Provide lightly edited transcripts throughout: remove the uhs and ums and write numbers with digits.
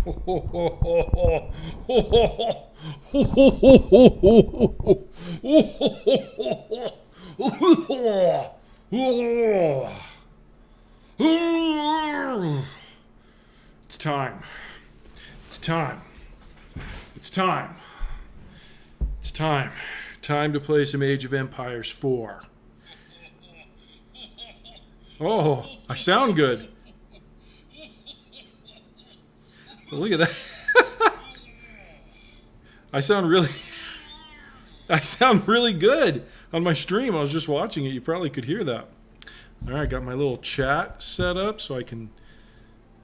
It's time. It's time. It's time. It's time. Time to play some Age of Empires 4. Oh, I sound good. Look at that. I sound really good on my stream. I was just watching it. You probably could hear that. All right, got my little chat set up so I can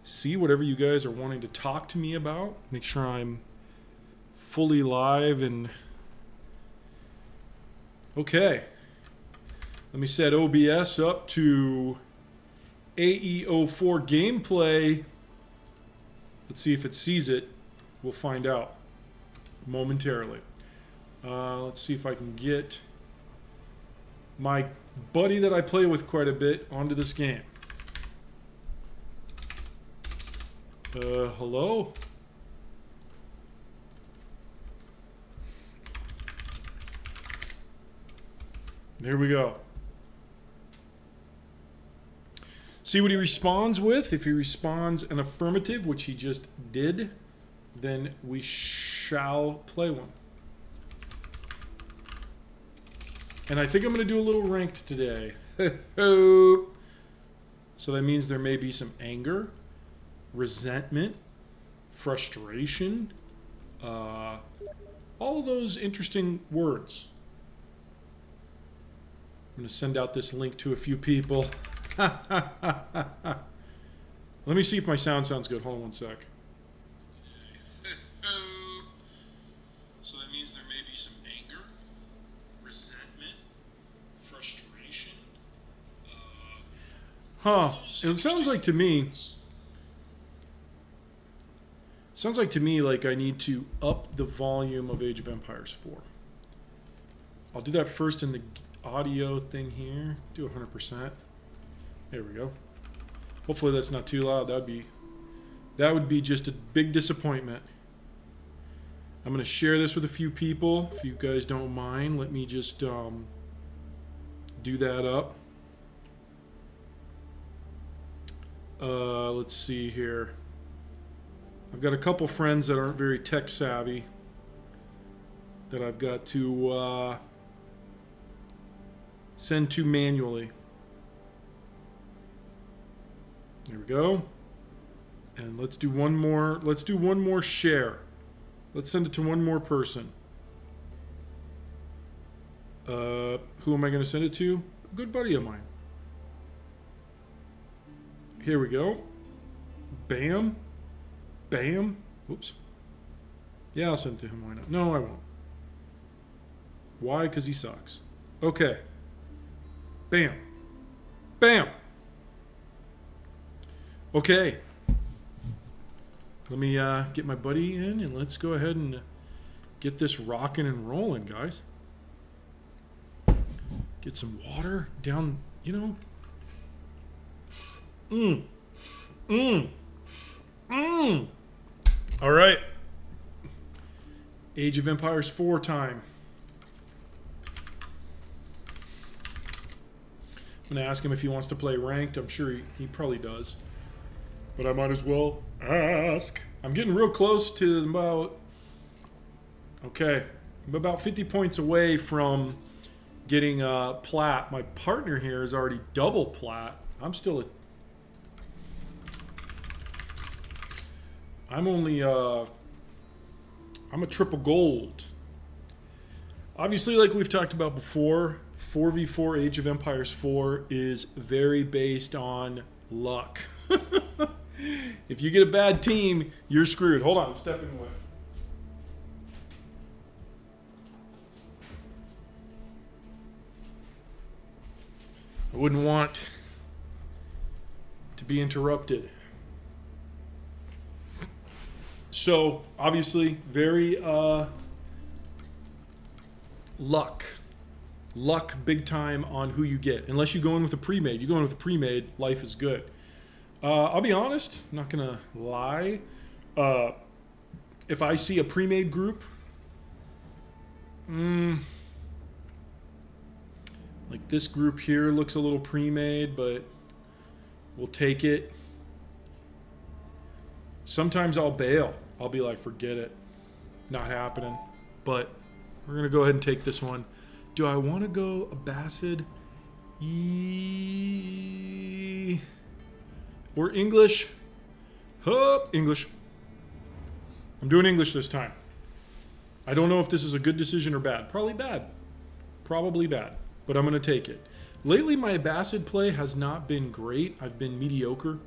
see whatever you guys are wanting to talk to me about. Make sure I'm fully live and okay. Let me set OBS up to AE04 gameplay. Let's see if it sees it. We'll find out momentarily. Let's see if I can get my buddy that I play with quite a bit onto this game. Hello? There we go. See what he responds with. If he responds an affirmative, which he just did, then we shall play one. And I think I'm going to do a little ranked today. So that means there may be some anger, resentment, frustration, all of those interesting words. I'm going to send out this link to a few people. Let me see if my sound sounds good. Hold on one sec. So that means there may be some anger, resentment, frustration. It sounds like to me. Sounds like to me like I need to up the volume of Age of Empires 4. I'll do that first in the audio thing here. Do 100%. There we go. Hopefully that's not too loud. That would be just a big disappointment. I'm going to share this with a few people. If you guys don't mind, let me just do that up. Let's see here. I've got a couple friends that aren't very tech savvy that I've got to send to manually. There we go. And let's do one more. Let's do one more share. Let's send it to one more person. Who am I going to send it to? A good buddy of mine. Here we go. Bam. Bam. Whoops. Yeah, I'll send it to him. Why not? No, I won't. Why? Because he sucks. Okay. Bam. Bam. Okay. Let me get my buddy in and let's go ahead and get this rocking and rolling, guys. Get some water down, you know. All right. Age of Empires 4 time. I'm going to ask him if he wants to play ranked. I'm sure he probably does. But I might as well ask. I'm getting real close to about... Okay. I'm about 50 points away from getting plat. My partner here is already double plat. I'm still at... I'm only... I'm a triple gold. Obviously, like we've talked about before, 4v4 Age of Empires 4 is very based on luck. If you get a bad team, you're screwed. Hold on, I'm stepping away. I wouldn't want to be interrupted. So, obviously, very luck. Luck big time on who you get. Unless you go in with a pre-made. You go in with a pre-made, life is good. I'll be honest, I'm not going to lie. If I see a pre-made group, like this group here looks a little pre-made, but we'll take it. Sometimes I'll bail. I'll be like, forget it. Not happening. But we're going to go ahead and take this one. Do I want to go Abbasid? Or English? Hup, English. I'm doing English this time. I don't know if this is a good decision or bad. Probably bad. Probably bad. But I'm going to take it. Lately, my Abbasid play has not been great. I've been mediocre.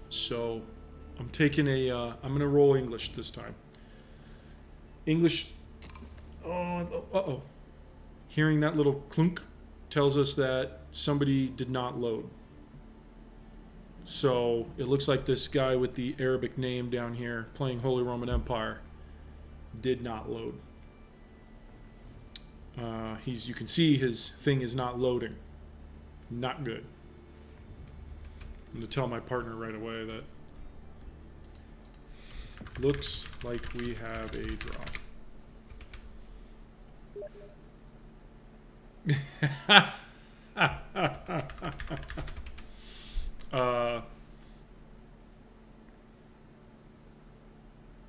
So I'm taking a... I'm going to roll English this time. English... Uh-oh. Hearing that little clunk tells us that somebody did not load. So it looks like this guy with the Arabic name down here playing Holy Roman Empire did not load. You can see his thing is not loading. Not good. I'm going to tell my partner right away that looks like we have a draw.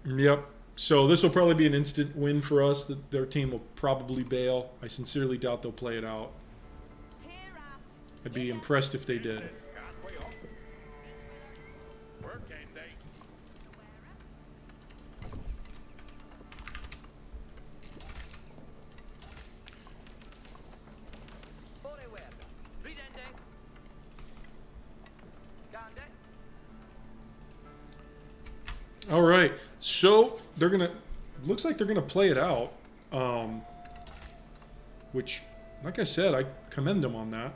Yep. So this will probably be an instant win for us. Their team will probably bail. I sincerely doubt they'll play it out. I'd be impressed if they did. All right, so they're gonna. Looks like they're gonna play it out, which, like I said, I commend them on that.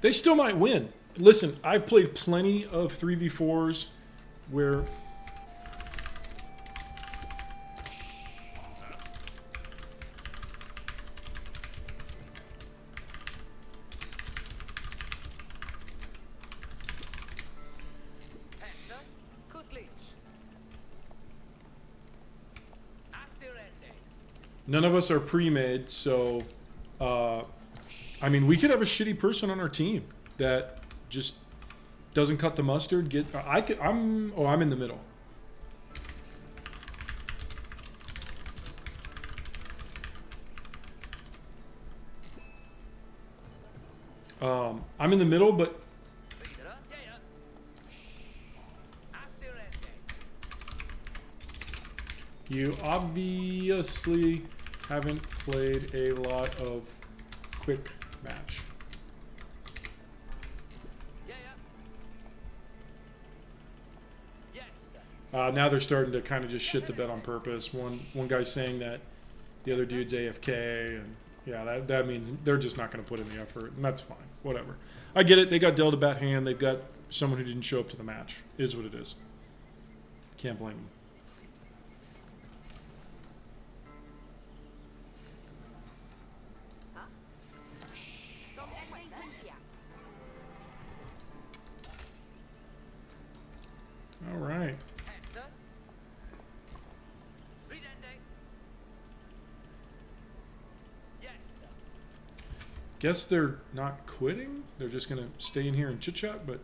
They still might win. Listen, I've played plenty of 3v4s where. None of us are pre-made, so I mean, we could have a shitty person on our team that just doesn't cut the mustard. I'm in the middle. I'm in the middle, but you obviously haven't played a lot of quick match. Now they're starting to kind of just shit the bed on purpose. One guy's saying that the other dude's AFK, and yeah, that means they're just not going to put in the effort, and that's fine. Whatever. I get it. They got dealt a bad hand. They've got someone who didn't show up to the match. It is what it is. Can't blame them. All right. Guess they're not quitting. They're just going to stay in here and chit-chat, but...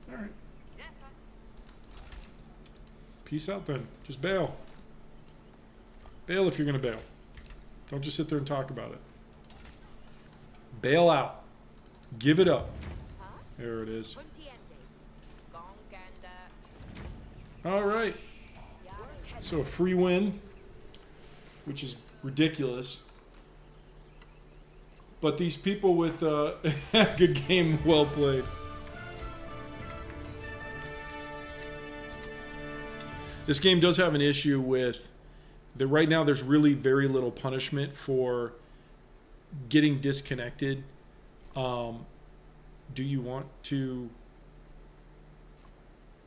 All right. Peace out then. Just bail. Bail if you're going to bail. Don't just sit there and talk about it. Bail out. Give it up. There it is. All right. So a free win, which is ridiculous. But these people with good game, well played. This game does have an issue with that right now there's really very little punishment for getting disconnected. Do you want to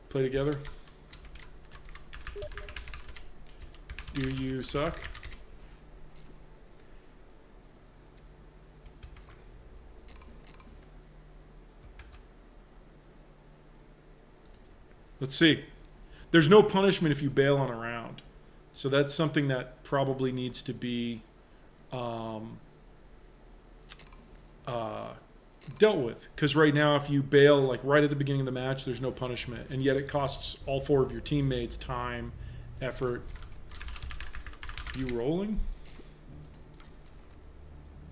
play together? hear you suck. Let's see. There's no punishment if you bail on a round. So that's something that probably needs to be dealt with. Because right now, if you bail like right at the beginning of the match, there's no punishment. And yet it costs all 4 of your teammates time, effort. You rolling?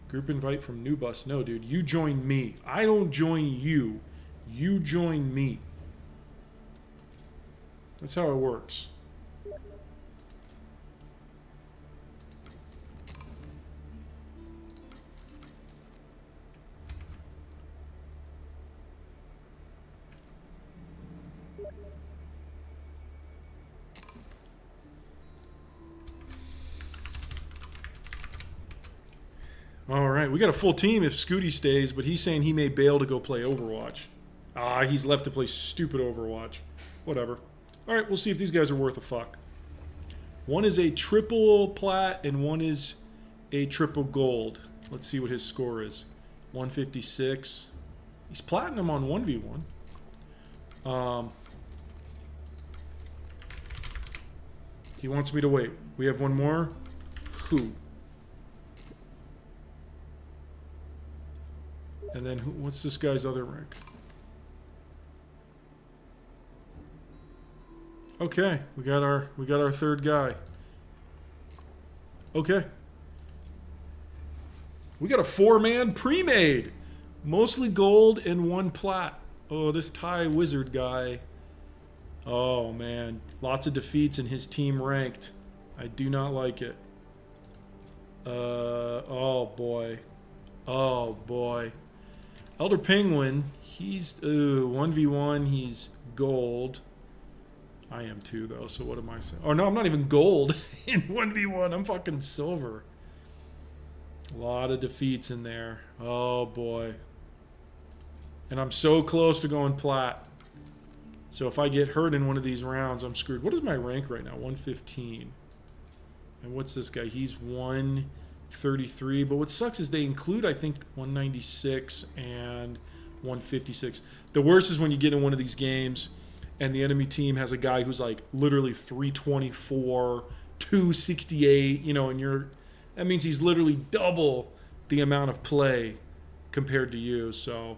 Group invite from new bus. No, dude. You join me. I don't join you. You join me. That's how it works. All right, we got a full team if Scooty stays, but he's saying he may bail to go play Overwatch. Ah, he's left to play stupid Overwatch. Whatever. All right, we'll see if these guys are worth a fuck. One is a triple plat and one is a triple gold. Let's see what his score is. 156. He's platinum on 1v1. He wants me to wait. We have one more. Who? And then what's this guy's other rank? Okay, we got our third guy. Okay. We got a 4-man pre-made. Mostly gold and 1 plat. Oh, this Thai wizard guy. Oh man, lots of defeats and his team ranked. I do not like it. Oh boy. Oh boy. Elder Penguin, he's 1v1, he's gold. I am too, though, so what am I saying? Oh, no, I'm not even gold in 1v1. I'm fucking silver. A lot of defeats in there. Oh, boy. And I'm so close to going plat. So if I get hurt in one of these rounds, I'm screwed. What is my rank right now? 115. And what's this guy? He's 133. But what sucks is they include, I think, 196 and 156. The worst is when you get in one of these games and the enemy team has a guy who's like literally 324, 268, you know, and that means he's literally double the amount of play compared to you. So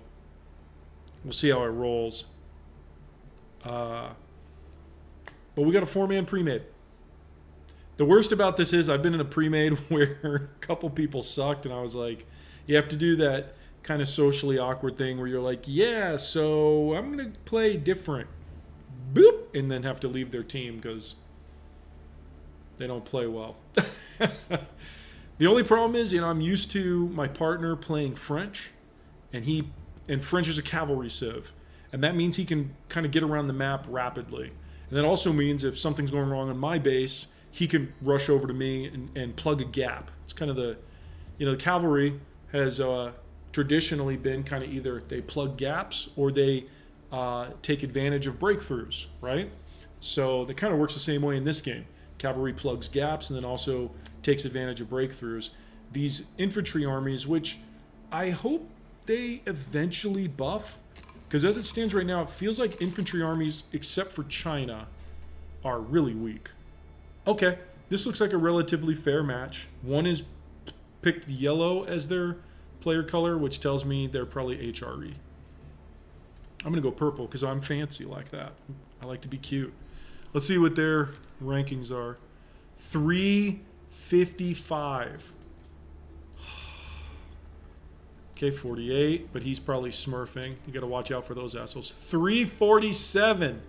we'll see how it rolls. But we got a 4-man pre-made. The worst about this is I've been in a pre-made where a couple people sucked, and I was like, you have to do that kind of socially awkward thing where you're like, yeah, so I'm going to play different. Boop, and then have to leave their team because they don't play well. The only problem is, you know, I'm used to my partner playing French, and French is a cavalry civ, and that means he can kind of get around the map rapidly. And that also means if something's going wrong on my base, he can rush over to me and plug a gap. It's kind of the cavalry has traditionally been kind of either they plug gaps or they take advantage of breakthroughs, right? So that kind of works the same way in this game. Cavalry plugs gaps and then also takes advantage of breakthroughs. These infantry armies, which I hope they eventually buff, because as it stands right now, it feels like infantry armies, except for China, are really weak. Okay, this looks like a relatively fair match. One is picked yellow as their player color, which tells me they're probably HRE. I'm going to go purple because I'm fancy like that. I like to be cute. Let's see what their rankings are. 355. Okay, 48, but he's probably smurfing. You got to watch out for those assholes. 347.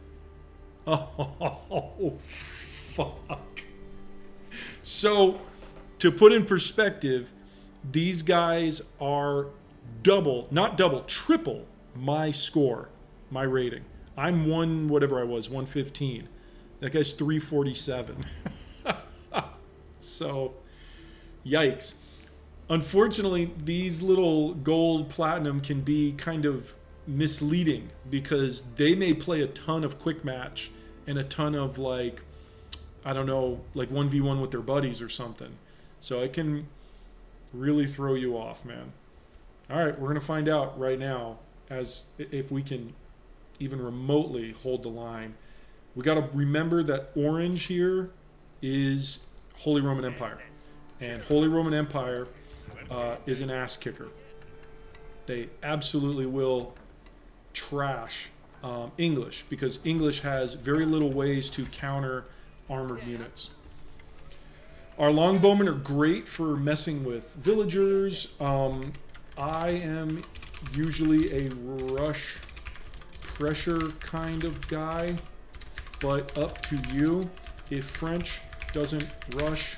Oh, fuck. So, to put in perspective, these guys are triple my score, my rating. I'm 115. That guy's 347. So, yikes. Unfortunately, these little gold platinum can be kind of misleading because they may play a ton of quick match and a ton of like I don't know, like 1v1 with their buddies or something. So it can really throw you off, man. All right, we're going to find out right now as if we can even remotely hold the line. We got to remember that orange here is Holy Roman Empire. And Holy Roman Empire is an ass kicker. They absolutely will trash English, because English has very little ways to counter armored units. Our longbowmen are great for messing with villagers. I am usually a rush pressure kind of guy, but up to you. If French doesn't rush...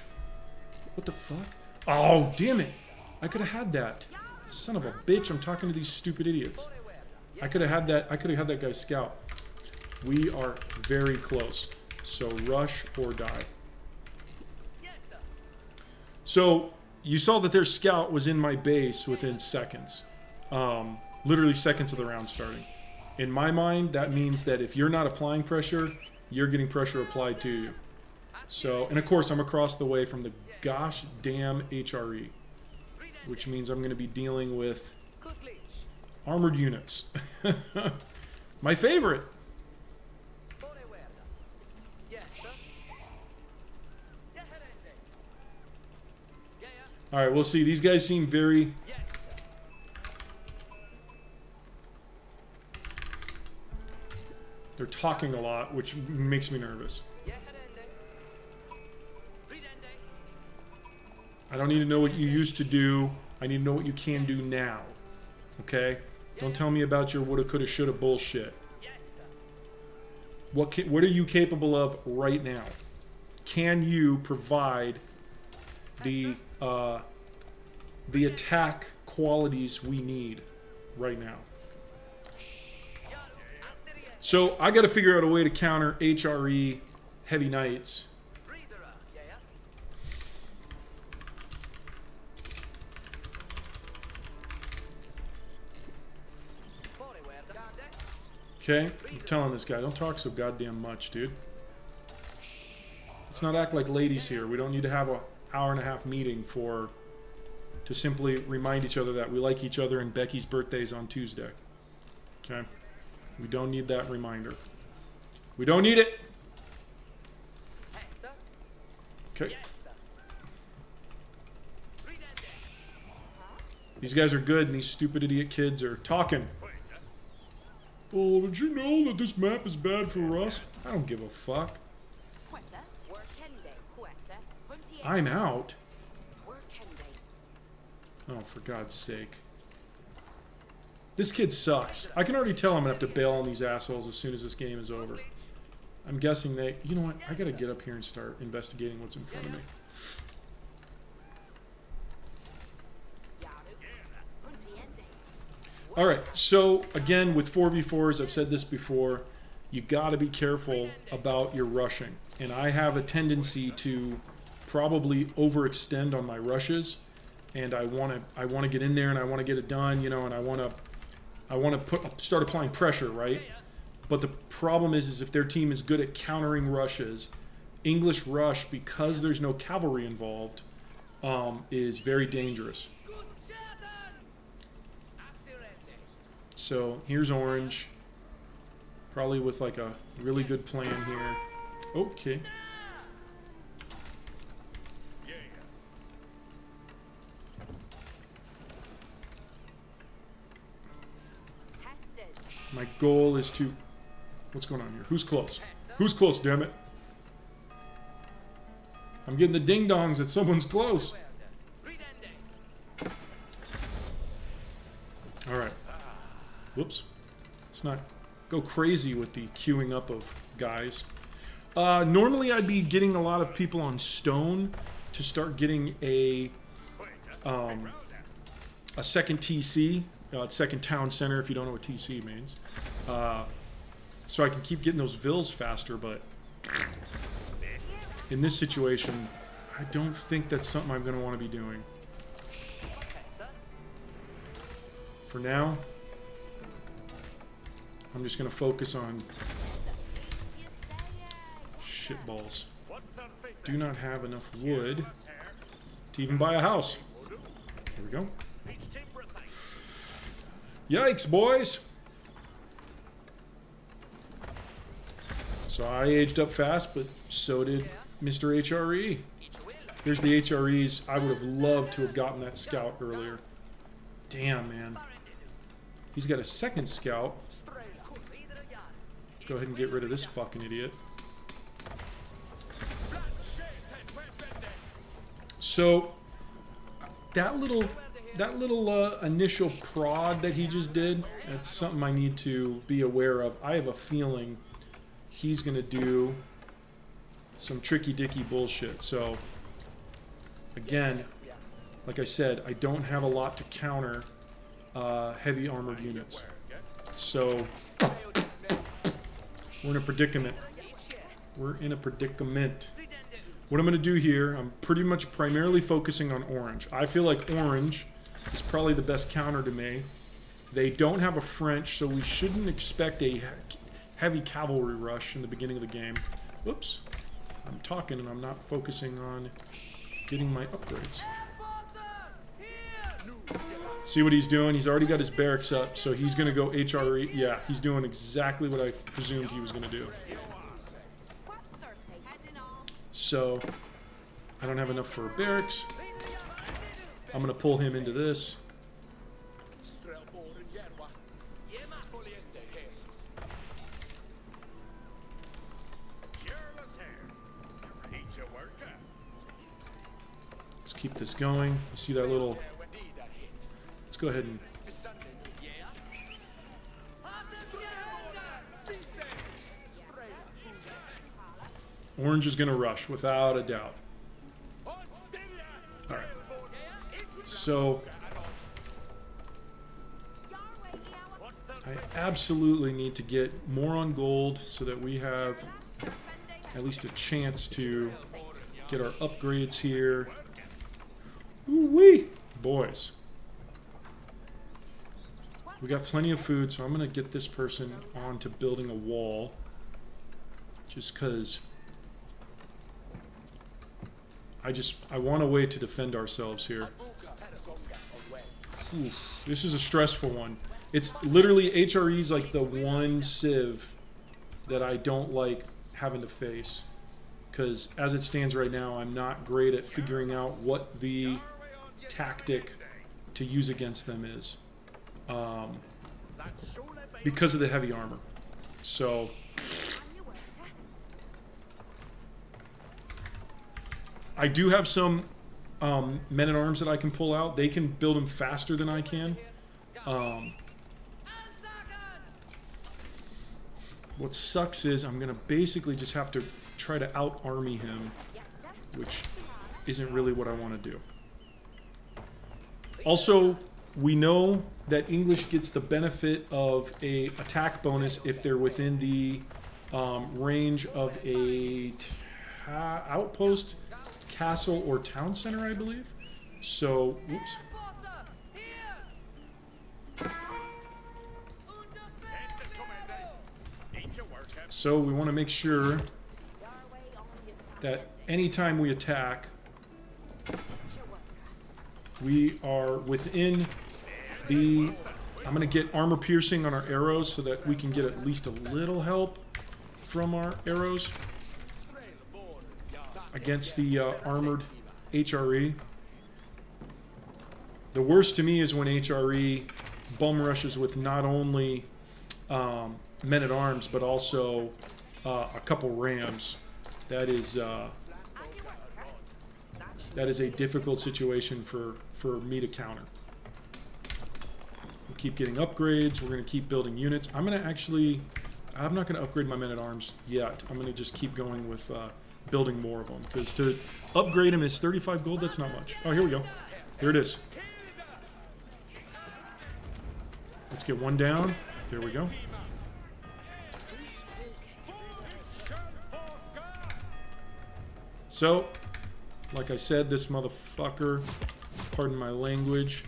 What the fuck? Oh, damn it! I could have had that. Son of a bitch, I'm talking to these stupid idiots. I could have had that. I could have had that guy scout. We are very close. So rush or die. So you saw that their scout was in my base within seconds. Literally seconds of the round starting. In my mind, that means that if you're not applying pressure, you're getting pressure applied to you. So, and of course, I'm across the way from the gosh damn HRE, which means I'm going to be dealing with armored units. My favorite. All right, we'll see. These guys seem very... They're talking a lot, which makes me nervous. I don't need to know what you used to do. I need to know what you can do now. Okay? Don't tell me about your woulda, coulda, shoulda bullshit. What are you capable of right now? Can you provide the attack qualities we need right now? So I got to figure out a way to counter HRE heavy knights. Okay, I'm telling this guy, don't talk so goddamn much, dude. Let's not act like ladies here. We don't need to have an hour and a half meeting to simply remind each other that we like each other and Becky's birthday's on Tuesday. Okay? We don't need that reminder. We don't need it. Okay. These guys are good and these stupid idiot kids are talking. Oh, did you know that this map is bad for us? I don't give a fuck. I'm out. Oh, for God's sake. This kid sucks. I can already tell I'm going to have to bail on these assholes as soon as this game is over. I'm guessing they... You know what? I got to get up here and start investigating what's in front of me. Alright, so again, with 4v4s, I've said this before, you got to be careful about your rushing. And I have a tendency to probably overextend on my rushes. And I want to get in there and I want to get it done, you know, and I want to start applying pressure, right? But the problem is if their team is good at countering rushes, English rush, because there's no cavalry involved, is very dangerous. So here's orange, probably with like a really good plan here. Okay. My goal is to... What's going on here? Who's close? Who's close, damn it? I'm getting the ding-dongs that someone's close. Alright. Whoops. Let's not go crazy with the queuing up of guys. Normally I'd be getting a lot of people on stone to start getting a second TC. Second town center, if you don't know what TC means. So I can keep getting those vills faster, but in this situation, I don't think that's something I'm going to want to be doing. For now, I'm just going to focus on shitballs. do not have enough wood to even buy a house. Here we go. Yikes, boys! So I aged up fast, but so did Mr. HRE. Here's the HREs. I would have loved to have gotten that scout earlier. Damn, man. He's got a second scout. Go ahead and get rid of this fucking idiot. So that little initial prod that he just did, that's something I need to be aware of. I have a feeling he's going to do some tricky dicky bullshit. So again, like I said, I don't have a lot to counter heavy armored units. So we're in a predicament. We're in a predicament. What I'm going to do here, I'm pretty much primarily focusing on orange. I feel like orange is probably the best counter to me. They don't have a French, so we shouldn't expect a heavy cavalry rush in the beginning of the game. Whoops. I'm talking and I'm not focusing on getting my upgrades. See what he's doing? He's already got his barracks up, so he's going to go HRE. Yeah, he's doing exactly what I presumed he was going to do. So, I don't have enough for barracks. I'm going to pull him into this. Let's keep this going. You see that little... Let's go ahead and... Orange is going to rush, without a doubt. Alright. So, I absolutely need to get more on gold so that we have at least a chance to get our upgrades here. Ooh-wee! Boys. We got plenty of food, so I'm going to get this person on to building a wall. Just because... I want a way to defend ourselves here. Ooh, this is a stressful one. It's literally HRE's like the one civ that I don't like having to face. Because as it stands right now, I'm not great at figuring out what the tactic to use against them is. Because of the heavy armor. So... I do have some men-at-arms that I can pull out. They can build them faster than I can. What sucks is I'm going to basically just have to try to out-army him, which isn't really what I want to do. Also, we know that English gets the benefit of a attack bonus if they're within the range of a outpost, castle, or town center, I believe. So, oops. So we want to make sure that anytime we attack, we are within the... I'm going to get armor piercing on our arrows so that we can get at least a little help from our arrows against the armored HRE. The worst to me is when HRE bum rushes with not only men-at-arms, but also a couple rams. That is a difficult situation for me to counter. We'll keep getting upgrades. We're going to keep building units. I'm not going to upgrade my men-at-arms yet. I'm going to just keep going with building more of them, because to upgrade them is 35 gold. That's not much. Oh, here we go. Here it is. Let's get one down. There we go. So, like I said, this motherfucker, pardon my language,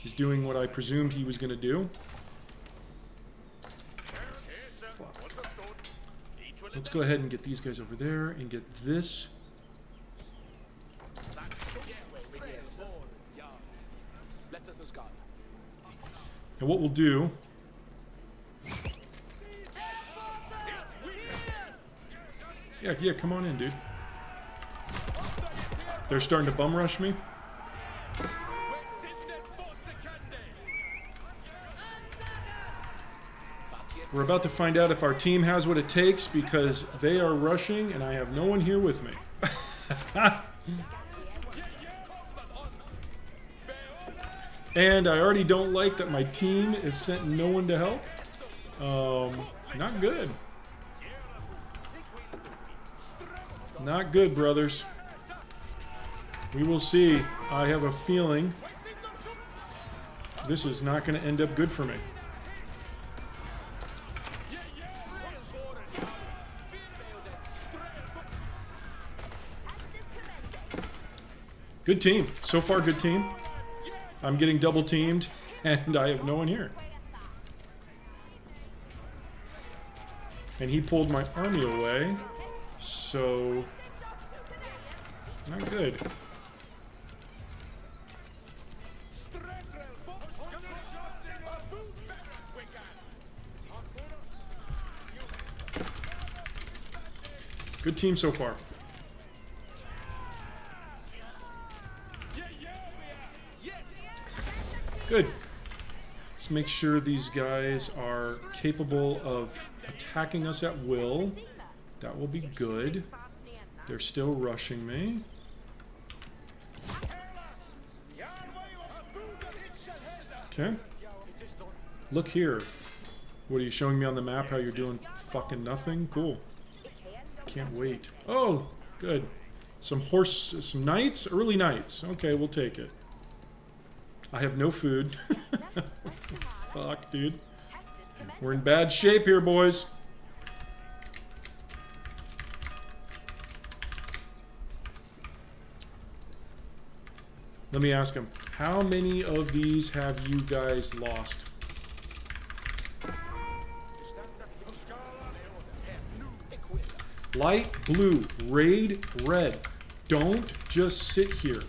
is doing what I presumed he was going to do. Let's go ahead and get these guys over there and get this And what we'll do... Yeah, come on in, dude. They're starting to bum rush me. We're about to find out if our team has what it takes because they are rushing and I have no one here with me. And I already don't like that my team is sent no one to help. Not good. Not good, brothers. We will see. I have a feeling this is not going to end up good for me. Good team. So far, good team. I'm getting double teamed, and I have no one here. And he pulled my army away, so not good. Good team so far. Good. Let's make sure these guys are capable of attacking us at will. That will be good. They're still rushing me. Okay. Look here. What are you showing me on the map? How you're doing fucking nothing? Cool. Can't wait. Oh, good. Some knights? Early knights. Okay, we'll take it. I have no food. Fuck, dude. We're in bad shape here, boys. Let me ask him, how many of these have you guys lost? Light blue, raid red. Don't just sit here.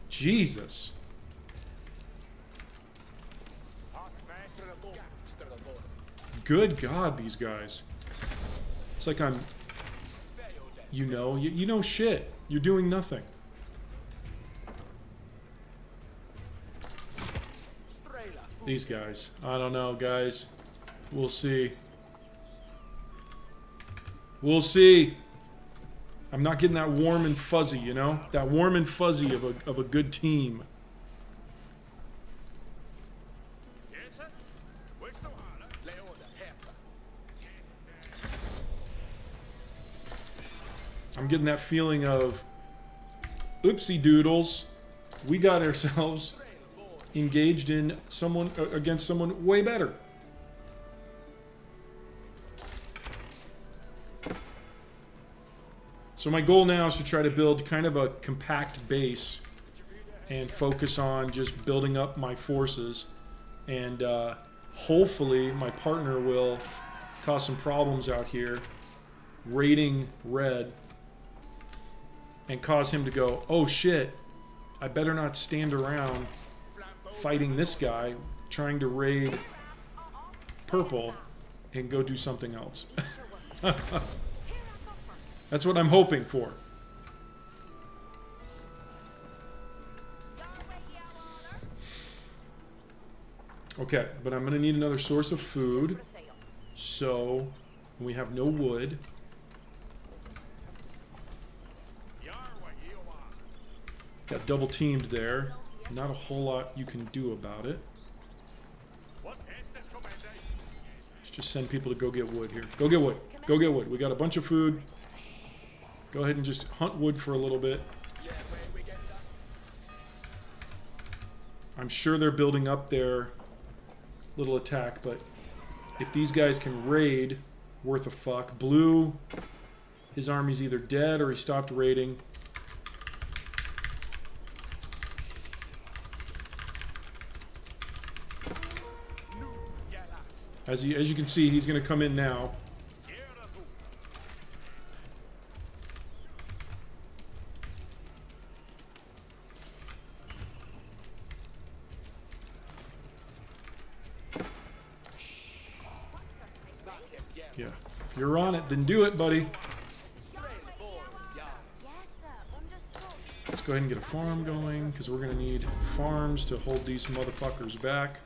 Jesus. Good God, these guys. It's like I'm... You know shit. You're doing nothing. These guys. I don't know, guys. We'll see. We'll see. I'm not getting that warm and fuzzy, you know? That warm and fuzzy of a good team. I'm getting that feeling of, oopsie doodles, we got ourselves engaged in someone against someone way better. So my goal now is to try to build kind of a compact base and focus on just building up my forces. And hopefully my partner will cause some problems out here, raiding red, and cause him to go, oh shit, I better not stand around fighting this guy, trying to raid purple, and go do something else. That's what I'm hoping for. Okay, but I'm going to need another source of food. So, we have no wood. Got double teamed there. Not a whole lot you can do about it. Let's just send people to go get wood here. Go get wood. Go get wood. We got a bunch of food. Go ahead and just hunt wood for a little bit. I'm sure they're building up their little attack, but if these guys can raid, worth a fuck. Blue, his army's either dead or he stopped raiding. As you can see, he's going to come in now. Yeah. If you're on it, then do it, buddy. Let's go ahead and get a farm going, because we're going to need farms to hold these motherfuckers back.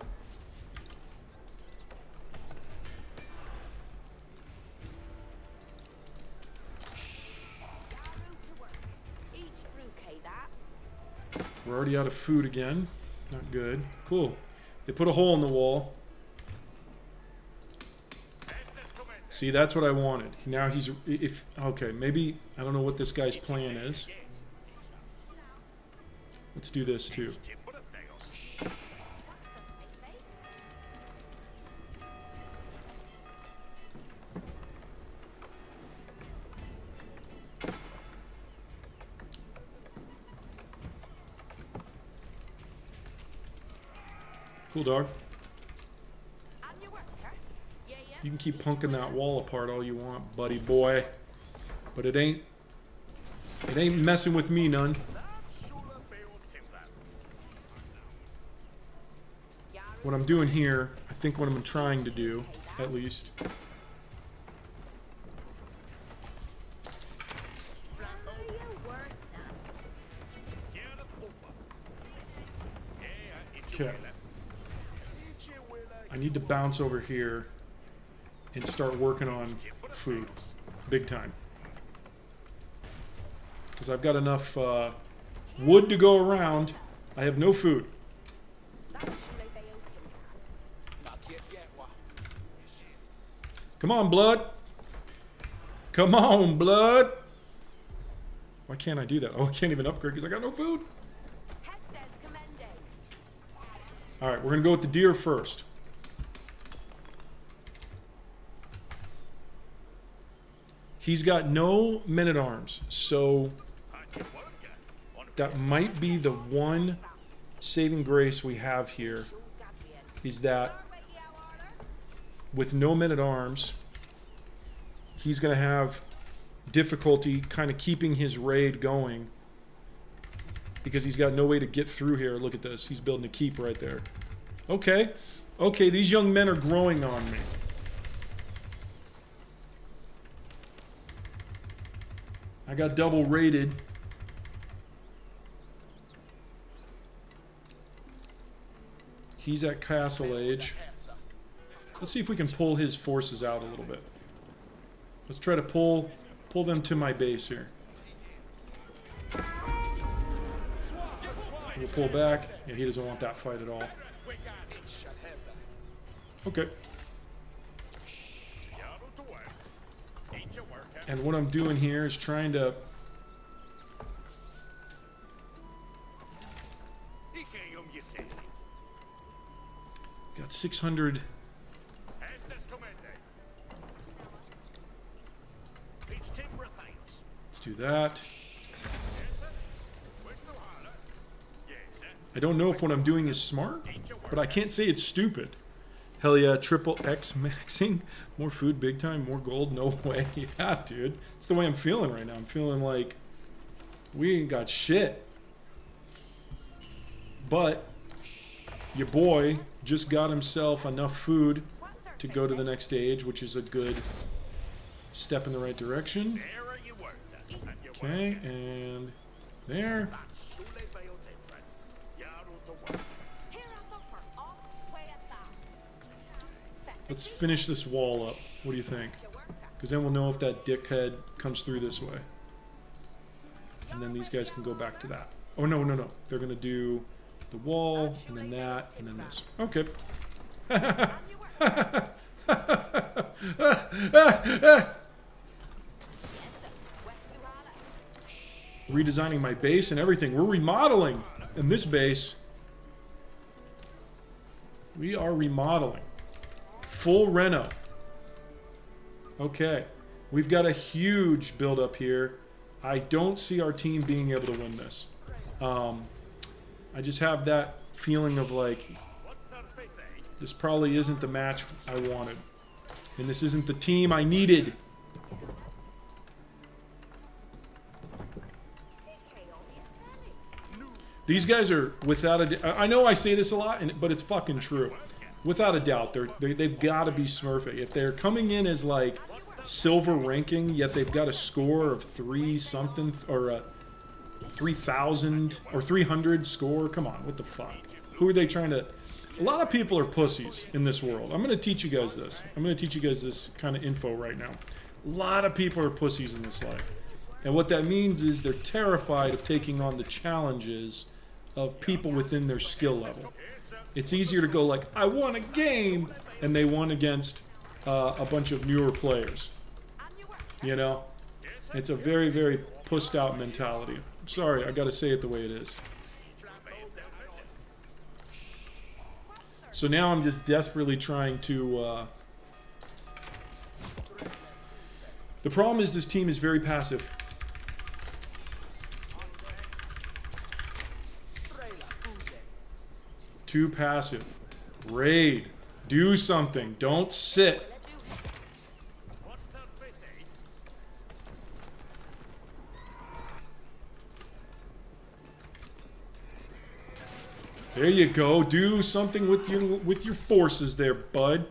We're already out of food again. Not good. Cool. They put a hole in the wall. See, that's what I wanted. Now he's... Okay, maybe... I don't know what this guy's plan is. Let's do this, too. Cool, dog. You can keep punking that wall apart all you want, buddy boy. But it ain't messing with me none. What I'm doing here, I think what I'm trying to do, at least. Okay. I need to bounce over here and start working on food. Big time. Because I've got enough wood to go around. I have no food. Come on, blood. Come on, blood. Why can't I do that? Oh, I can't even upgrade because I got no food. Alright, we're going to go with the deer first. He's got no men-at-arms, so that might be the one saving grace we have here, is that with no men-at-arms, he's going to have difficulty kind of keeping his raid going because he's got no way to get through here. Look at this. He's building a keep right there. Okay. Okay, these young men are growing on me. I got double raided. He's at castle age. Let's see if we can pull his forces out a little bit. Let's try to pull them to my base here. We'll pull back. Yeah, he doesn't want that fight at all. Okay. And what I'm doing here is trying to... Got 600... Let's do that. I don't know if what I'm doing is smart, but I can't say it's stupid. Hell yeah, triple X maxing. More food, big time, more gold, no way. Yeah, dude. It's the way I'm feeling right now. I'm feeling like we ain't got shit. But your boy just got himself enough food to go to the next stage, which is a good step in the right direction. Okay, and there. Let's finish this wall up. What do you think? Because then we'll know if that dickhead comes through this way. And then these guys can go back to that. Oh, no, no, no. They're going to do the wall, and then that, and then this. Okay. Redesigning my base and everything. We're remodeling in this base. We are remodeling. Full reno. Okay. We've got a huge build up here. I don't see our team being able to win this. I just have that feeling of like, this probably isn't the match I wanted. And this isn't the team I needed. These guys are without a... I know I say this a lot, but it's fucking true. Without a doubt, they've got to be smurfing. If they're coming in as like silver ranking, yet they've got a score of 3 something or 3,000 or 300 score. Come on, what the fuck? Who are they trying to? A lot of people are pussies in this world. I'm going to teach you guys this. I'm going to teach you guys this kind of info right now. A lot of people are pussies in this life. And what that means is they're terrified of taking on the challenges of people within their skill level. It's easier to go like, I won a game, and they won against a bunch of newer players. You know? It's a very, very pussed out mentality. I'm sorry, I gotta say it the way it is. So now I'm just desperately trying to... The problem is this team is very passive. Too passive. Raid. Do something. Don't sit. There you go. Do something with your forces there, bud.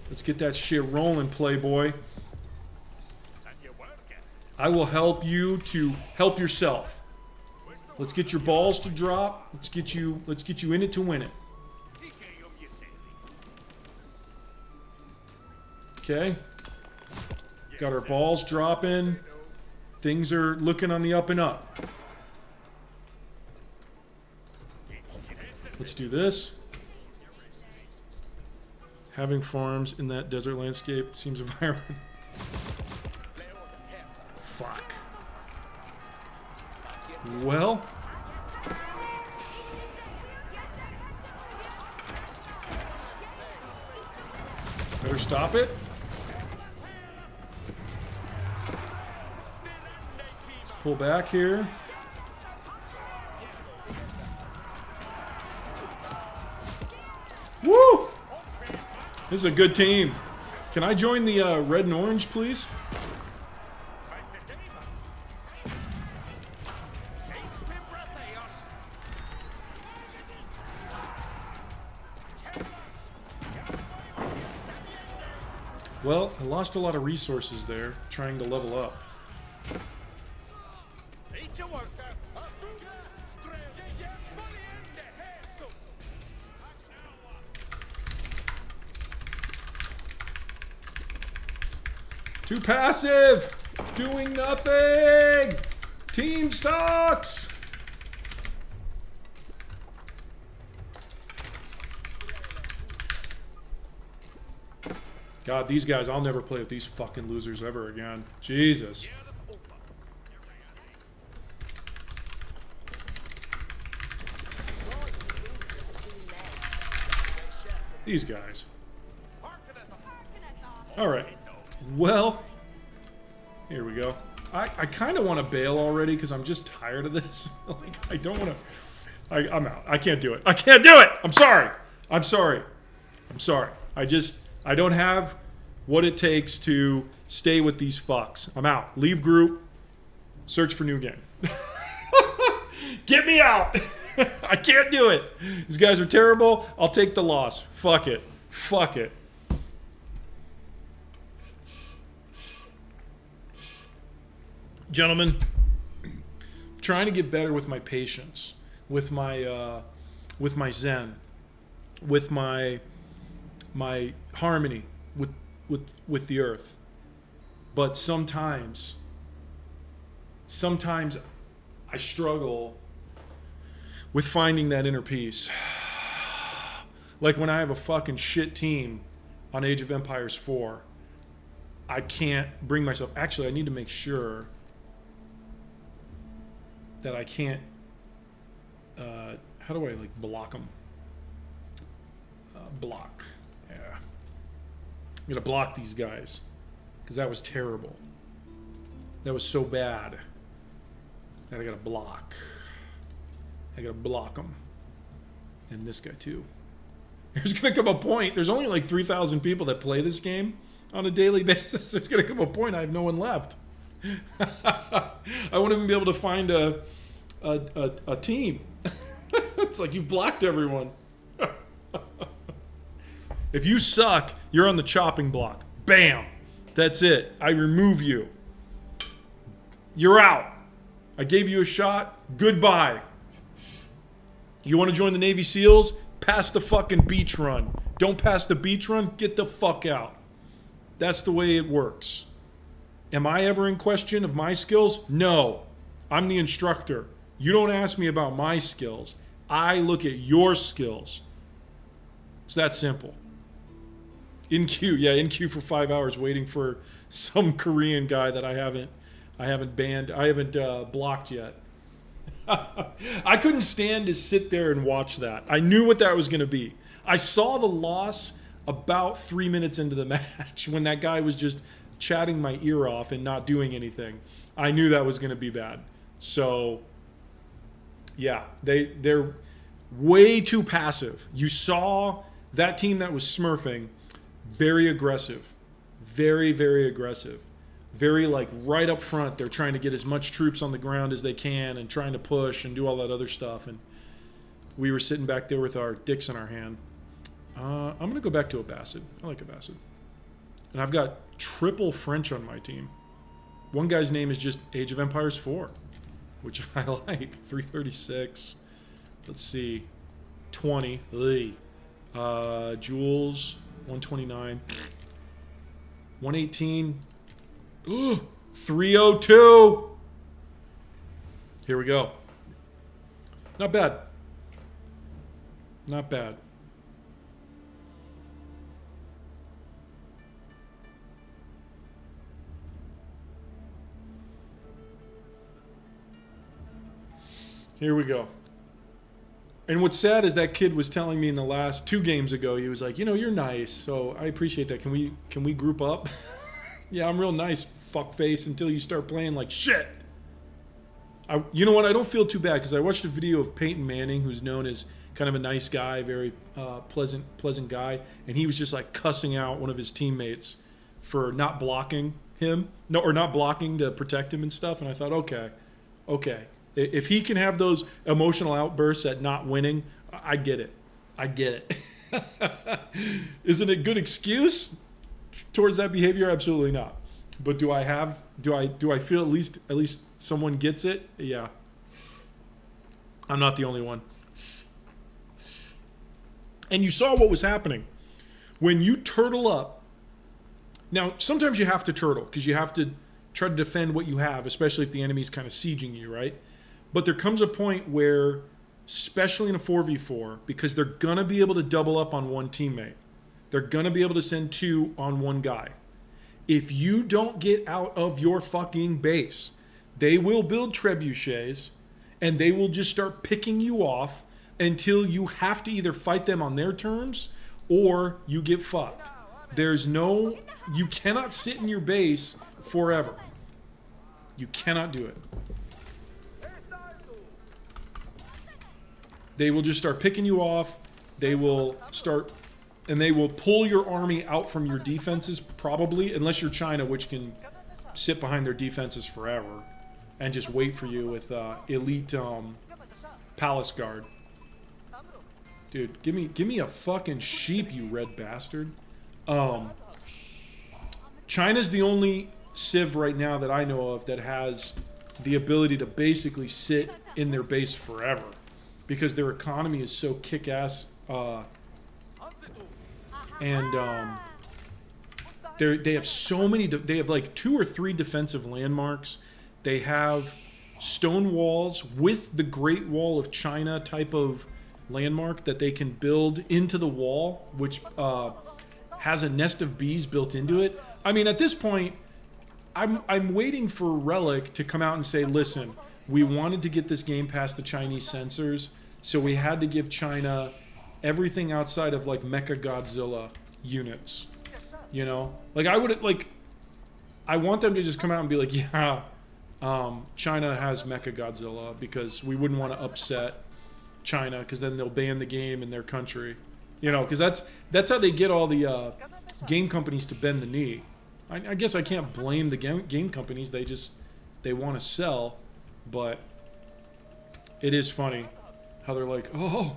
Let's get that shit rolling, Playboy. I will help you to help yourself. Let's get your balls to drop. Let's get you in it to win it. Okay. Got our balls dropping. Things are looking on the up and up. Let's do this. Having farms in that desert landscape seems violent. Fuck. Well. Better stop it. Let's pull back here. Woo! This is a good team. Can I join the red and orange, please? Well, I lost a lot of resources there trying to level up. Too passive! Doing nothing! Team sucks! God, these guys, I'll never play with these fucking losers ever again. Jesus. These guys. Alright. Well, here we go. I kind of want to bail already because I'm just tired of this. Like, I don't want to... I'm out. I can't do it. I can't do it! I'm sorry! I'm sorry. I'm sorry. I don't have what it takes to stay with these fucks. I'm out. Leave group. Search for new game. Get me out! I can't do it. These guys are terrible. I'll take the loss. Fuck it. Fuck it. Gentlemen, I'm trying to get better with my patience, with my zen, with my harmony with the earth. But sometimes I struggle with finding that inner peace. Like when I have a fucking shit team on Age of Empires 4, I can't bring myself. Actually, I need to make sure that I can't. How do I like block them? Block. Yeah. I'm gonna block these guys because that was terrible. That was so bad that I gotta block. I gotta block them, and this guy too. There's gonna come a point. There's only like 3,000 people that play this game on a daily basis. There's gonna come a point I have no one left. I won't even be able to find a team. It's like you've blocked everyone. If you suck, you're on the chopping block. Bam. That's it. I remove you. You're out. I gave you a shot. Goodbye. You want to join the Navy SEALs? Pass the fucking beach run. Don't pass the beach run, get the fuck out. That's the way it works. Am I ever in question of my skills? No. I'm the instructor. You don't ask me about my skills. I look at your skills. It's that simple. In queue, yeah, in queue for 5 hours waiting for some Korean guy that I haven't blocked yet. I couldn't stand to sit there and watch that. I knew what that was going to be. I saw the loss about 3 minutes into the match when that guy was just chatting my ear off and not doing anything. I knew that was going to be bad. So, yeah, they're way too passive. You saw that team that was smurfing, very aggressive. Very, very aggressive. Very, like, right up front, they're trying to get as much troops on the ground as they can and trying to push and do all that other stuff. And we were sitting back there with our dicks in our hand. I'm going to go back to Abbasid. I like Abbasid. And I've got triple French on my team. One guy's name is just Age of Empires 4, which I like. 336. Let's see. 20. Jules, 129. 118. Ooh, 302. Here we go. Not bad. Not bad. Here we go. And what's sad is that kid was telling me in the last 2 games ago, he was like, you know, you're nice, so I appreciate that. Can we group up? Yeah, I'm real nice, fuckface, until you start playing like shit. You know what? I don't feel too bad because I watched a video of Peyton Manning, who's known as kind of a nice guy, very pleasant guy, and he was just like cussing out one of his teammates for not blocking him, or not blocking to protect him and stuff. And I thought, okay. If he can have those emotional outbursts at not winning, I get it. Is it a good excuse towards that behavior? Absolutely not. But do I feel at least someone gets it? Yeah. I'm not the only one. And you saw what was happening when you turtle up. Now, sometimes you have to turtle because you have to try to defend what you have, especially if the enemy's kind of sieging you, right? But there comes a point where, especially in a 4v4, because they're going to be able to double up on one teammate. They're going to be able to send 2 on one guy. If you don't get out of your fucking base, they will build trebuchets and they will just start picking you off until you have to either fight them on their terms or you get fucked. You cannot sit in your base forever. You cannot do it. They will just start picking you off. They will pull your army out from your defenses, probably, unless you're China, which can sit behind their defenses forever and just wait for you with elite palace guard. Dude, give me a fucking sheep, you red bastard. China's the only civ right now that I know of that has the ability to basically sit in their base forever, because their economy is so kick-ass, and they have so many. They have like 2 or 3 defensive landmarks. They have stone walls with the Great Wall of China type of landmark that they can build into the wall, which has a nest of bees built into it. I mean, at this point, I'm waiting for Relic to come out and say, listen, we wanted to get this game past the Chinese censors, so we had to give China everything outside of like Mecha Godzilla units. You know? Like I want them to just come out and be like, yeah, China has Mecha Godzilla, because we wouldn't want to upset China, because then they'll ban the game in their country. You know, because that's how they get all the game companies to bend the knee. I guess I can't blame the game companies. They want to sell, but it is funny how they're like, oh,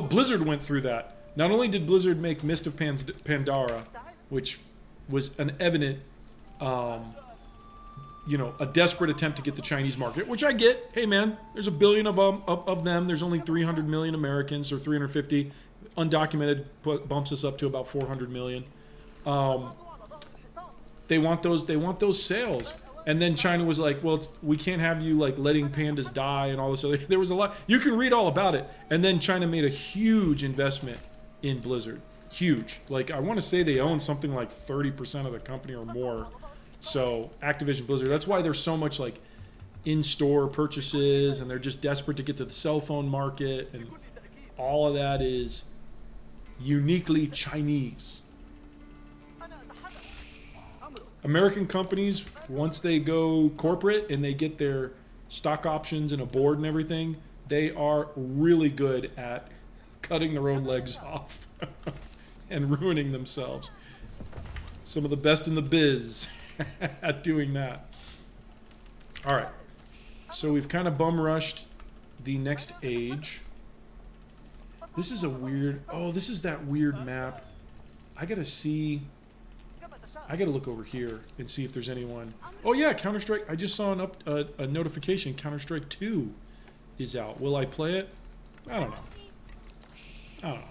Blizzard went through that. Not only did Blizzard make Mist of Pandora, which was an evident, you know, a desperate attempt to get the Chinese market, which I get. Hey, man, there's a billion of them. There's only 300 million Americans, or 350. Undocumented bumps us up to about 400 million. They want those sales. And then China was like, well, we can't have you like letting pandas die and all this other. There was a lot. You can read all about it. And then China made a huge investment in Blizzard. Huge. Like, I want to say they own something like 30% of the company or more. So Activision Blizzard. That's why there's so much like in-store purchases, and they're just desperate to get to the cell phone market, and all of that is uniquely Chinese. American companies, once they go corporate and they get their stock options and a board and everything, they are really good at cutting their own legs off and ruining themselves. Some of the best in the biz at doing that. All right. So we've kind of bum rushed the next age. This is a weird... Oh, this is that weird map. I gotta see... I gotta look over here and see if there's anyone. Oh yeah, Counter-Strike. I just saw a notification. Counter-Strike 2 is out. Will I play it? I don't know. I don't know.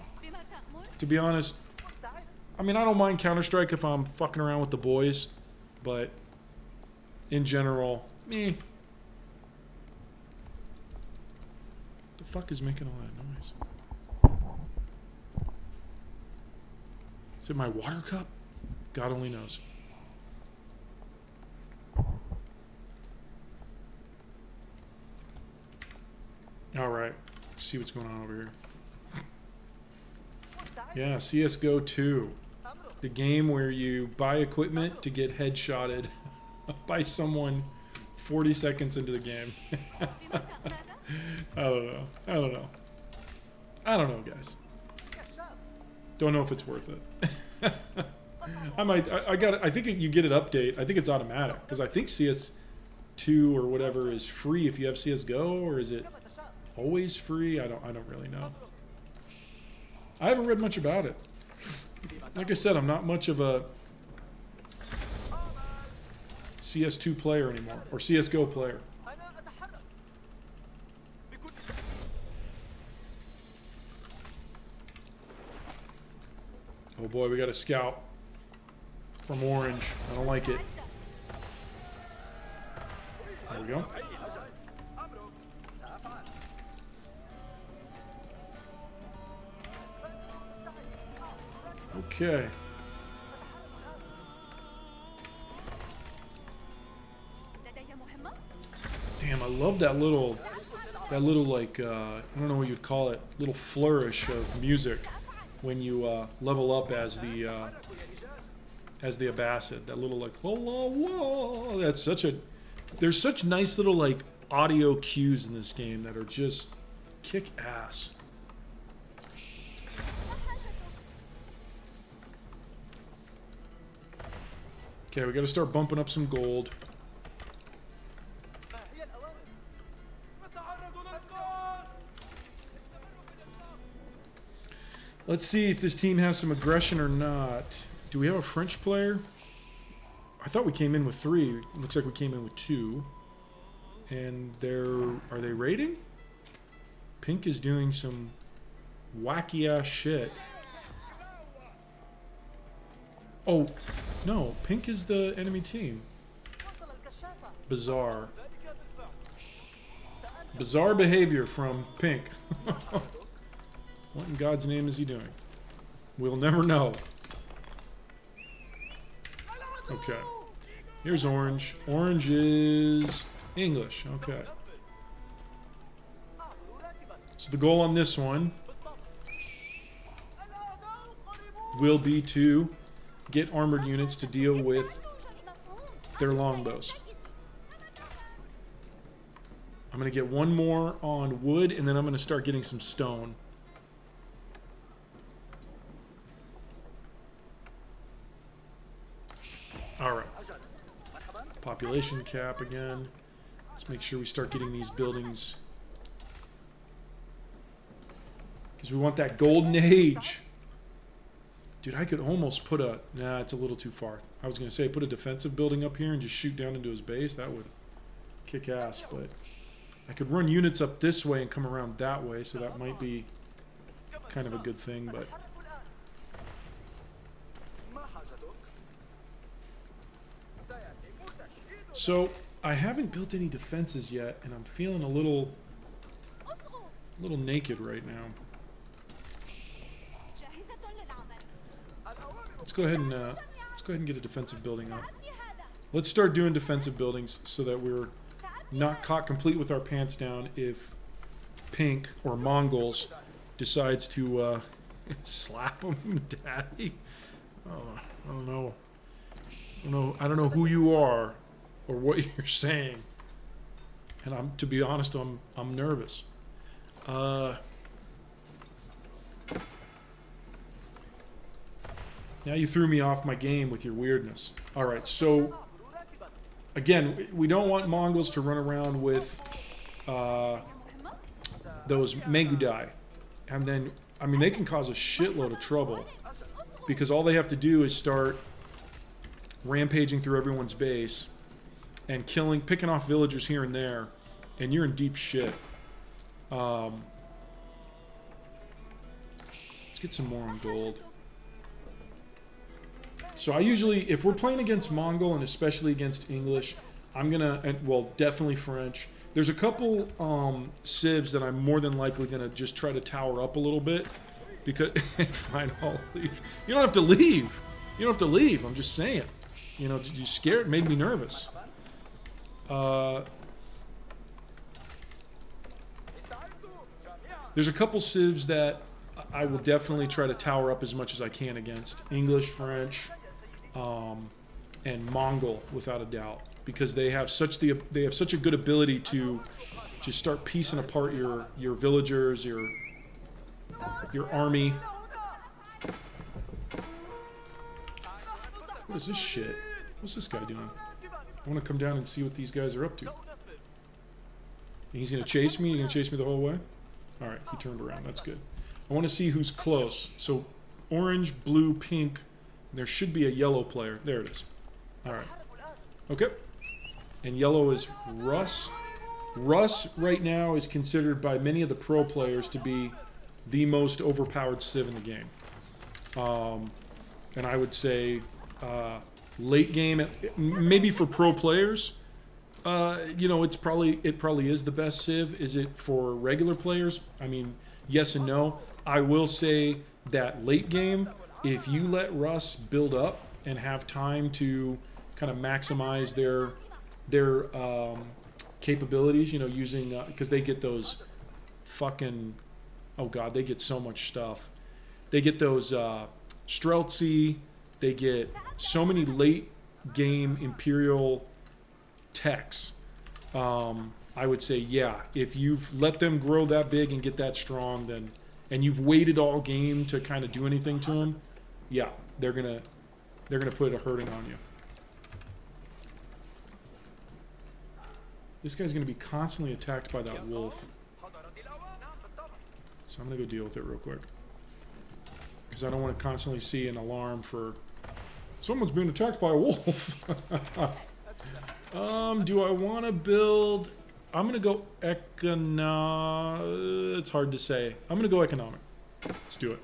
To be honest, I mean, I don't mind Counter-Strike if I'm fucking around with the boys, but in general, me. The fuck is making all that noise? Is it my water cup? God only knows. All right, let's see what's going on over here. Yeah, CSGO 2. The game where you buy equipment to get headshotted by someone 40 seconds into the game. I don't know. I don't know. I don't know, guys. Don't know if it's worth it. I think you get an update. I think it's automatic, because I think CS2 or whatever is free if you have CSGO, or is it always free? I don't really know. I haven't read much about it. Like I said, I'm not much of a CS2 player anymore, or CSGO player. Oh boy, we got a scout from Orange. I don't like it. There we go. Okay. Damn, I love that little like, I don't know what you'd call it, little flourish of music when you level up as the Abbasid. That little like, oh, whoa, that's such a, there's such nice little like audio cues in this game that are just kick ass. Okay, we got to start bumping up some gold. Let's see if this team has some aggression or not. Do we have a French player? I thought we came in with 3. Looks like we came in with 2. And are they raiding? Pink is doing some wacky ass shit. Oh, no. Pink is the enemy team. Bizarre. Bizarre behavior from Pink. What in God's name is he doing? We'll never know. Okay. Here's Orange. Orange is English. Okay. So the goal on this one will be to get armored units to deal with their longbows. I'm going to get one more on wood, and then I'm going to start getting some stone. Alright. Population cap again. Let's make sure we start getting these buildings, because we want that golden age Dude, I could almost put a... Nah, it's a little too far. I was going to say put a defensive building up here and just shoot down into his base. That would kick ass, but... I could run units up this way and come around that way, so that might be kind of a good thing, but... So, I haven't built any defenses yet, and I'm feeling a little naked right now. Let's go ahead and get a defensive building up. Let's start doing defensive buildings so that we're not caught complete with our pants down if Pink or Mongols decides to slap them, daddy. Oh, I don't know. I don't know who you are or what you're saying. And to be honest, I'm nervous. Now you threw me off my game with your weirdness. All right, so again, we don't want Mongols to run around with those Megudai. And then, I mean, they can cause a shitload of trouble because all they have to do is start rampaging through everyone's base and picking off villagers here and there, and you're in deep shit. Let's get some more on gold. So I usually, if we're playing against Mongol and especially against English, I'm gonna, well, definitely French. There's a couple civs that I'm more than likely gonna just try to tower up a little bit because fine, I'll leave. You don't have to leave. You don't have to leave. I'm just saying. You know, you scared, made me nervous. There's a couple civs that I will definitely try to tower up as much as I can against English, French, and Mongol, without a doubt, because they have such a good ability to just start piecing apart your villagers, your army. What is this shit? What's this guy doing? I want to come down and see what these guys are up to. He's gonna chase me. He's gonna chase me the whole way. All right, he turned around. That's good. I want to see who's close. So, orange, blue, pink. There should be a yellow player. There it is. All right. Okay. And yellow is Russ. Russ right now is considered by many of the pro players to be the most overpowered civ in the game. And I would say late game, maybe for pro players, you know, it probably is the best civ. Is it for regular players? I mean, yes and no. I will say that late game, if you let Russ build up and have time to kind of maximize their capabilities, you know, using because they get those fucking, oh god, they get so much stuff. They get those Streltsy. They get so many late game Imperial techs. I would say, yeah, if you've let them grow that big and get that strong, then, and you've waited all game to kind of do anything to them, yeah, they're gonna put a hurting on you. This guy's gonna be constantly attacked by that wolf, so I'm gonna go deal with it real quick because I don't want to constantly see an alarm for someone's being attacked by a wolf. Do I want to build? I'm gonna go it's hard to say. I'm gonna go economic. Let's do it.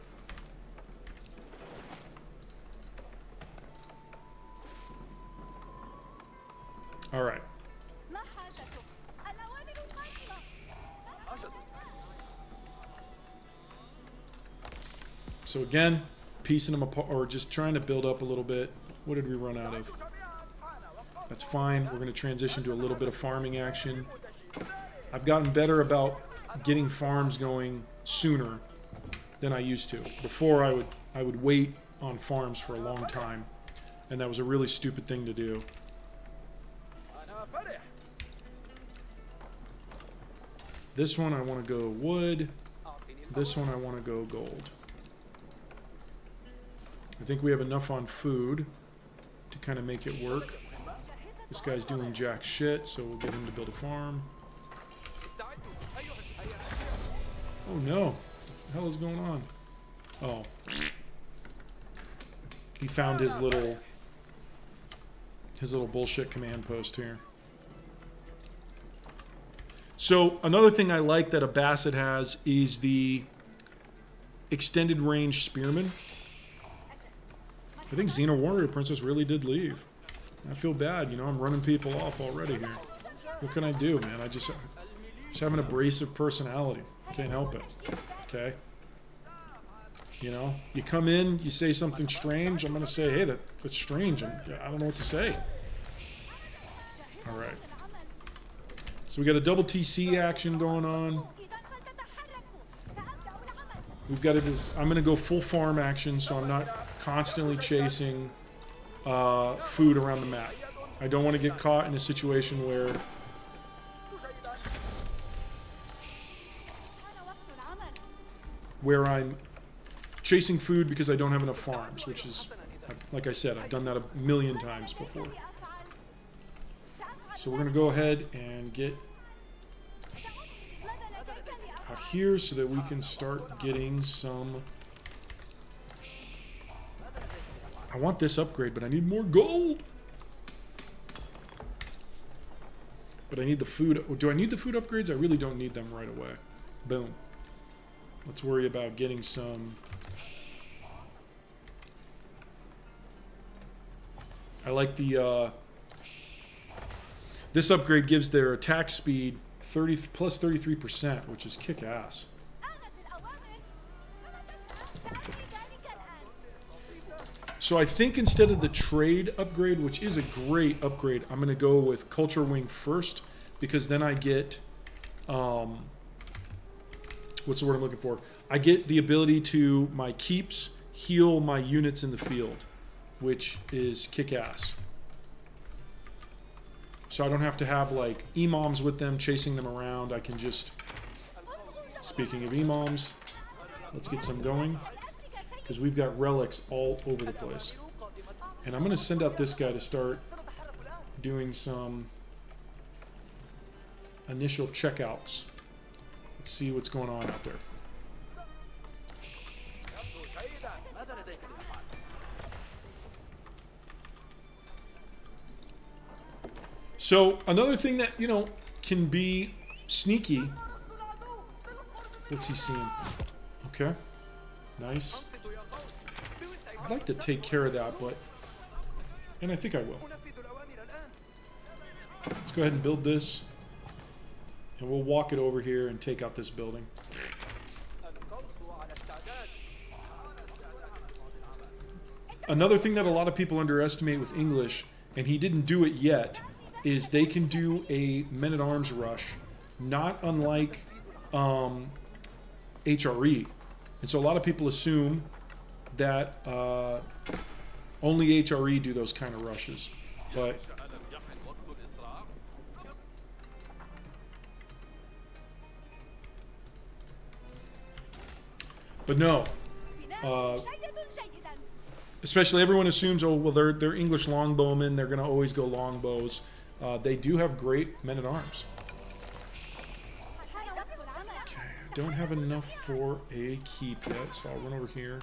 All right. So again, piecing them apart, or just trying to build up a little bit. What did we run out of? That's fine. We're going to transition to a little bit of farming action. I've gotten better about getting farms going sooner than I used to. Before I would wait on farms for a long time, and that was a really stupid thing to do. This one I want to go wood. This one I want to go gold. I think we have enough on food to kind of make it work. This guy's doing jack shit, so we'll get him to build a farm. Oh no. What the hell is going on? Oh. he found his little bullshit command post here. So another thing I like that a Basset has is the extended range spearman. I think Xena Warrior Princess really did leave. I feel bad, you know, I'm running people off already here. What can I do, man? I just have an abrasive personality. Can't help it. Okay? You know, you come in, you say something strange, I'm going to say, hey, that's strange. I don't know what to say. All right. So we got a double TC action going on. We've got I'm going to go full farm action, so I'm not constantly chasing food around the map. I don't want to get caught in a situation where I'm chasing food because I don't have enough farms, which is, like I said, I've done that a million times before. So we're going to go ahead and get out here so that we can start getting some... I want this upgrade, but I need more gold. But I need the food. Do I need the food upgrades? I really don't need them right away. Boom. Let's worry about getting some... I like the... This upgrade gives their attack speed plus 33%, which is kick-ass. So I think instead of the trade upgrade, which is a great upgrade, I'm going to go with Culture Wing first, because then I get... what's the word I'm looking for? I get the ability to, my keeps, heal my units in the field, which is kick-ass. So I don't have to have, like, EMOMs with them, chasing them around. I can just... Speaking of EMOMs, let's get some going, because we've got relics all over the place. And I'm going to send out this guy to start doing some initial checkouts. Let's see what's going on out there. So another thing that, you know, can be sneaky. What's he seeing? Okay. Nice. I'd like to take care of that, but... And I think I will. Let's go ahead and build this. And we'll walk it over here and take out this building. Another thing that a lot of people underestimate with English, and he didn't do it yet, is they can do a men-at-arms rush, not unlike HRE. And so a lot of people assume that only HRE do those kind of rushes. But no. Especially everyone assumes, oh, well, they're English longbowmen. They're going to always go longbows. They do have great men-at-arms. Okay, I don't have enough for a keep yet, so I'll run over here.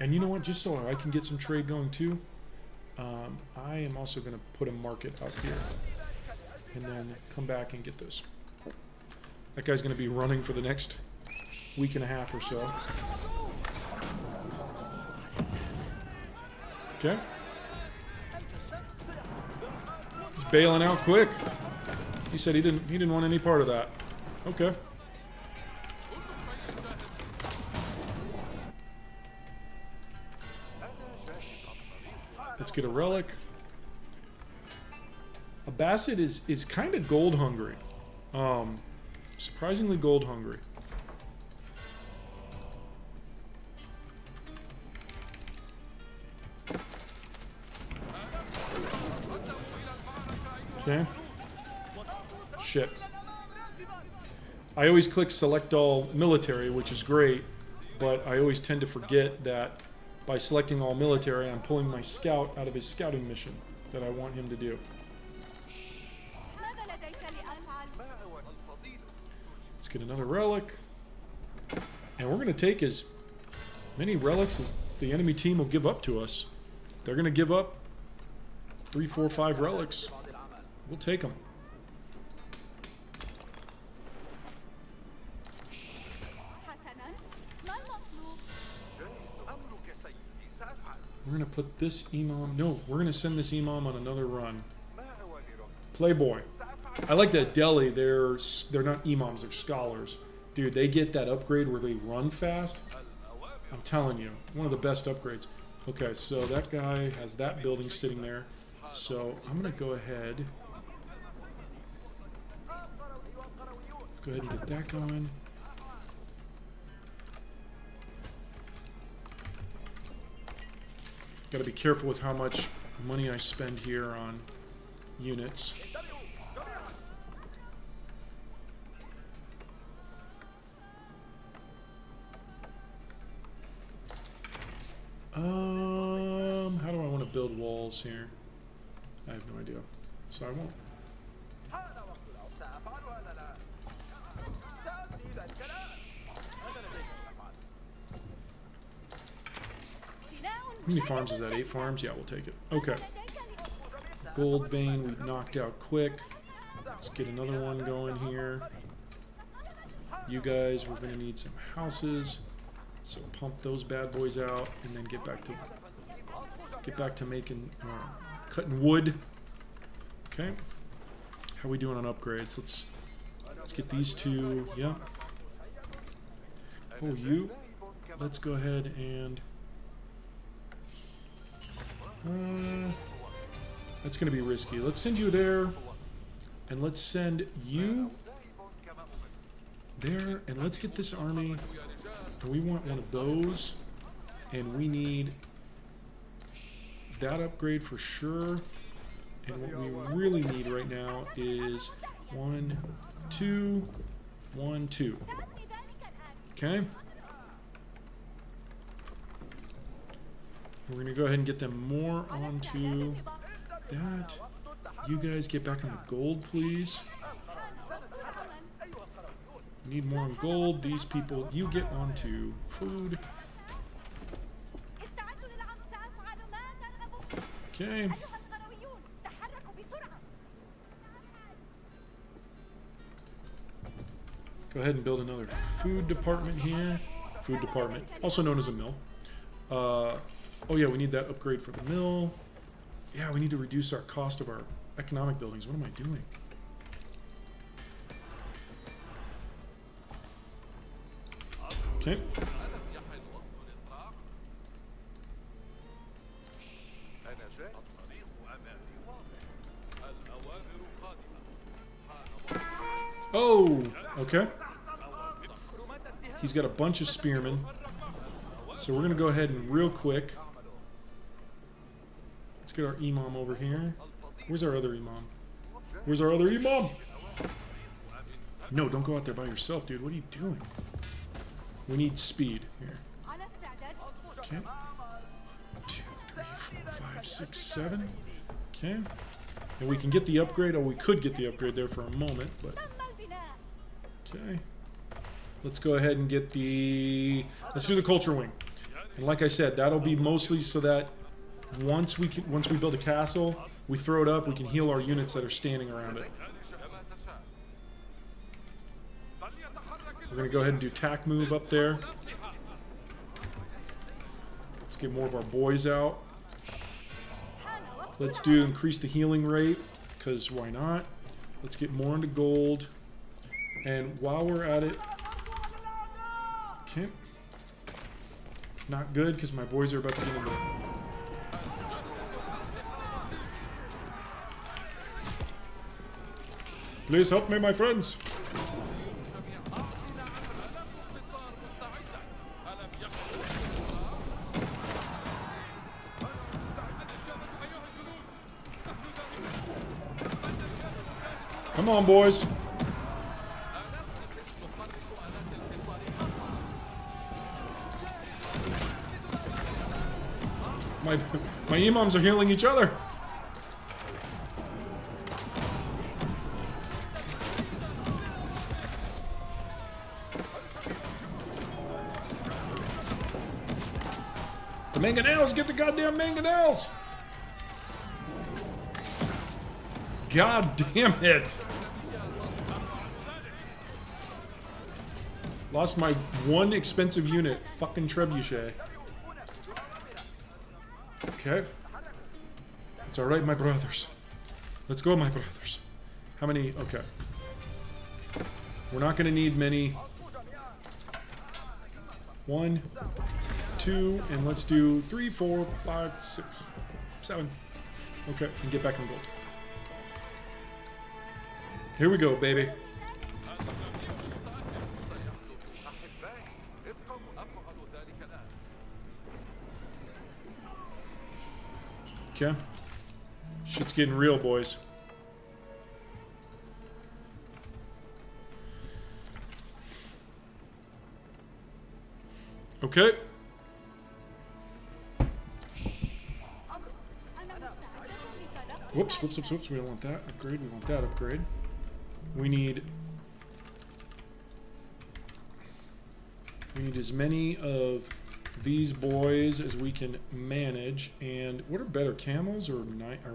And you know what? Just so I can get some trade going too, I am also going to put a market up here. And then come back and get this. That guy's going to be running for the next week and a half or so. Okay. He's bailing out quick. He said he didn't want any part of that. Okay. Let's get a relic. A Basset is kind of gold hungry. Surprisingly gold hungry. Okay. Shit. I always click select all military, which is great, but I always tend to forget that by selecting all military, I'm pulling my scout out of his scouting mission that I want him to do. Let's get another relic. And we're going to take his Many relics as the enemy team will give up to us. They're going to give up 3, 4, 5 relics. We'll take them. We're going to put this imam... No, we're going to send this imam on another run. Playboy. I like that Delhi. They're not imams, they're scholars. Dude, they get that upgrade where they run fast. I'm telling you, one of the best upgrades. Okay, so that guy has that building sitting there. So I'm going to go ahead. Let's go ahead and get that going. Got to be careful with how much money I spend here on units. How do I want to build walls here? I have no idea. So I won't. How many farms is that? 8 farms? Yeah, we'll take it. Okay. Gold vein we knocked out quick. Let's get another one going here. You guys, we're going to need some houses. So pump those bad boys out and then get back to making cutting wood. Okay. How are we doing on upgrades? Let's get these two. Yeah. Oh, you. Let's go ahead and that's going to be risky. Let's send you there, and let's send you there, and let's get this army. And we want one of those, and we need that upgrade for sure. And what we really need right now is 1, 2, 1, 2. Okay. We're going to go ahead and get them more onto that. You guys get back on the gold, please. Need more on gold. These people, you get onto food. Okay. Go ahead and build another food department here. Food department, also known as a mill. Oh yeah, we need that upgrade for the mill. Yeah, we need to reduce our cost of our economic buildings. What am I doing? Okay. Oh, okay. He's got a bunch of spearmen. So we're going to go ahead and real quick. Let's get our imam over here. Where's our other imam? Where's our other imam? No, don't go out there by yourself, dude. What are you doing? We need speed here. Okay. 2, 3, 4, 5, 6, 7. Okay. And we can get the upgrade. Oh, we could get the upgrade there for a moment, but okay. Let's go ahead and get the. Let's do the culture wing. And like I said, that'll be mostly so that once we build a castle, we throw it up, we can heal our units that are standing around it. We're going to go ahead and do tack move up there. Let's get more of our boys out. Let's do increase the healing rate, because why not? Let's get more into gold. And while we're at it, okay. Not good, because my boys are about to get into. Please help me, my friends. Come on, boys. My imams are healing each other. Mangonels, get the goddamn mangonels! God damn it! Lost my one expensive unit, fucking trebuchet. Okay. It's alright, my brothers. Let's go, my brothers. How many? Okay. We're not gonna need many. 1, 2, and let's do 3, 4, 5, 6, 7. Okay, and get back in gold. Here we go, baby. Okay. Shit's getting real, boys. Okay. Whoops, whoops, whoops, whoops. We don't want that upgrade. We want that upgrade. We need as many of these boys as we can manage. And what are better, camels or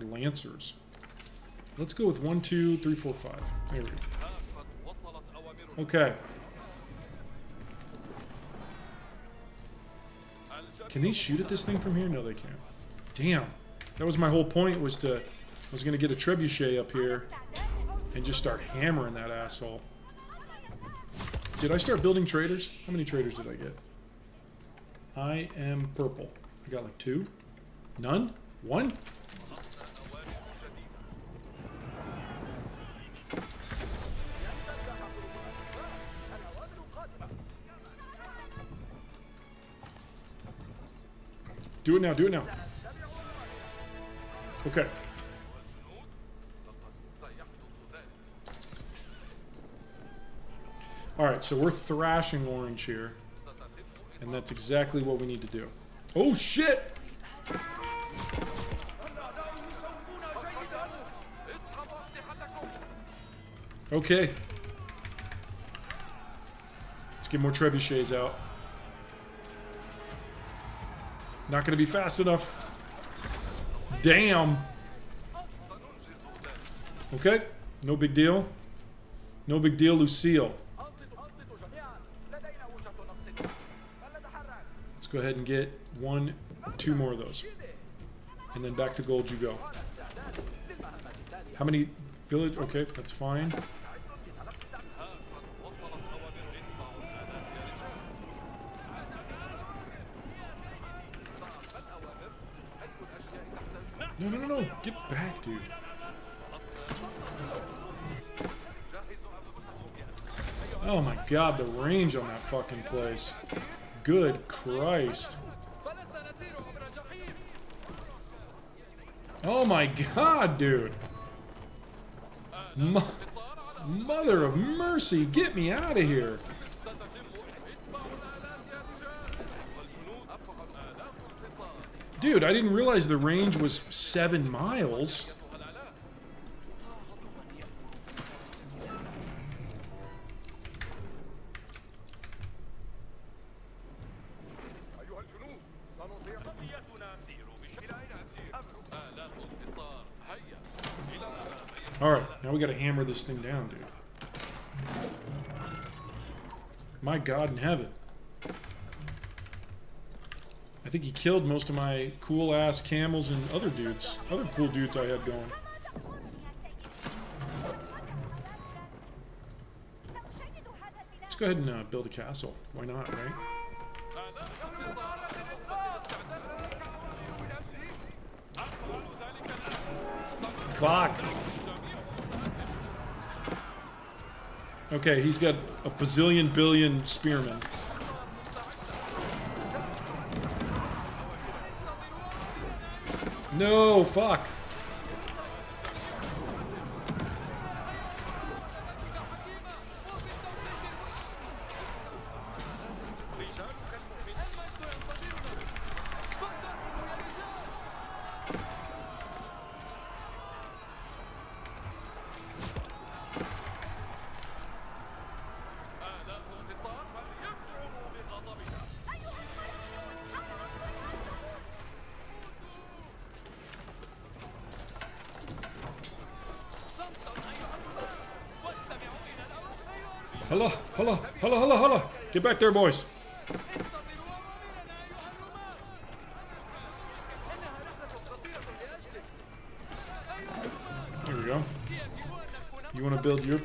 lancers? Let's go with 1, 2, 3, 4, 5. There we go. Okay. Can these shoot at this thing from here? No, they can't. Damn. That was my whole point, was I was going to get a trebuchet up here and just start hammering that asshole. Did I start building traders? How many traders did I get? I am purple. I got like 2? None? 1? Do it now, do it now. Okay. Alright, so we're thrashing orange here. And that's exactly what we need to do. Oh, shit! Okay. Let's get more trebuchets out. Not going to be fast enough. Damn. Okay. No big deal. No big deal, Lucille. Let's go ahead and get 1, 2 more of those. And then back to gold you go. How many village? Okay, that's fine. No, no, no, no. Get back, dude. Oh my god, the range on that fucking place. Good Christ. Oh my god, dude. Mother of mercy, get me out of here. Dude, I didn't realize the range was 7 miles. Alright, now we gotta hammer this thing down, dude. My God in heaven. I think he killed most of my cool-ass camels and other dudes. Other cool dudes I had going. Let's go ahead and build a castle. Why not, right? Fuck! Okay, he's got a bazillion billion spearmen. No, fuck. Holla, holla, holla, holla, holla. Get back there, boys. Here we go. You want to build your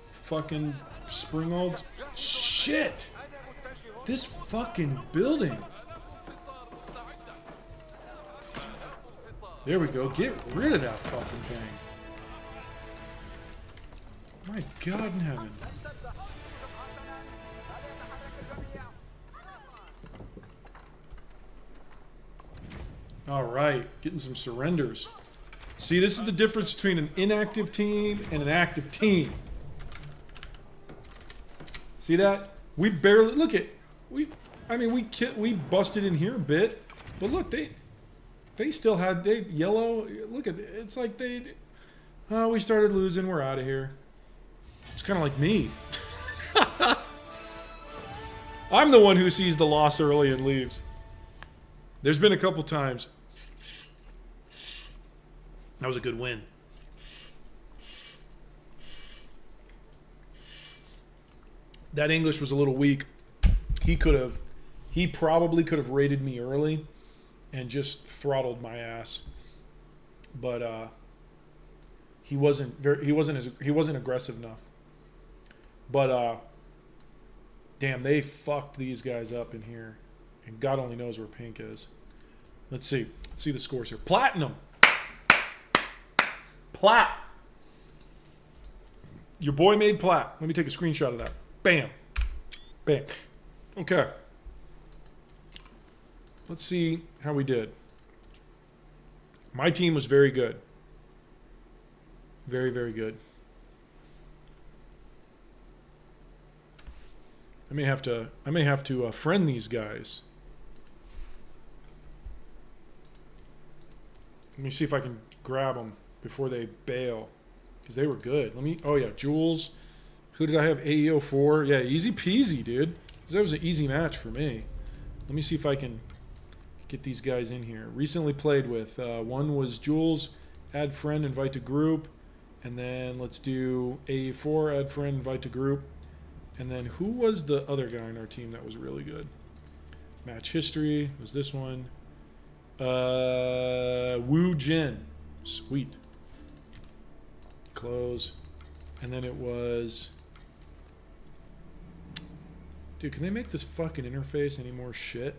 fucking springolds? Shit! This fucking building. There we go. Get rid of that fucking thing. My God in heaven. All right, getting some surrenders. See, this is the difference between an inactive team and an active team. See that? We barely look at we busted in here a bit, but look, they still had yellow. Look at it. It's like we started losing, we're out of here. It's kind of like me. I'm the one who sees the loss early and leaves. There's been a couple times. That was a good win. That English was a little weak. He probably could have raided me early and just throttled my ass. But he wasn't aggressive enough. But damn, they fucked these guys up in here. And God only knows where pink is. Let's see. Let's see the scores here. Platinum. Plat. Your boy made plat. Let me take a screenshot of that. Bam. Bam. Okay. Let's see how we did. My team was very good. Very, very good. I may have to friend these guys. Let me see if I can grab them before they bail, because they were good. Oh yeah, Jules. Who did I have? AE04. Yeah, easy peasy, dude. That was an easy match for me. Let me see if I can get these guys in here. Recently played with. One was Jules. Add friend, invite to group. And then let's do AE4, add friend, invite to group. And then who was the other guy in our team that was really good? Match history was this one. Wu Jin. Sweet. Close. And then it was... Dude, can they make this fucking interface any more shit?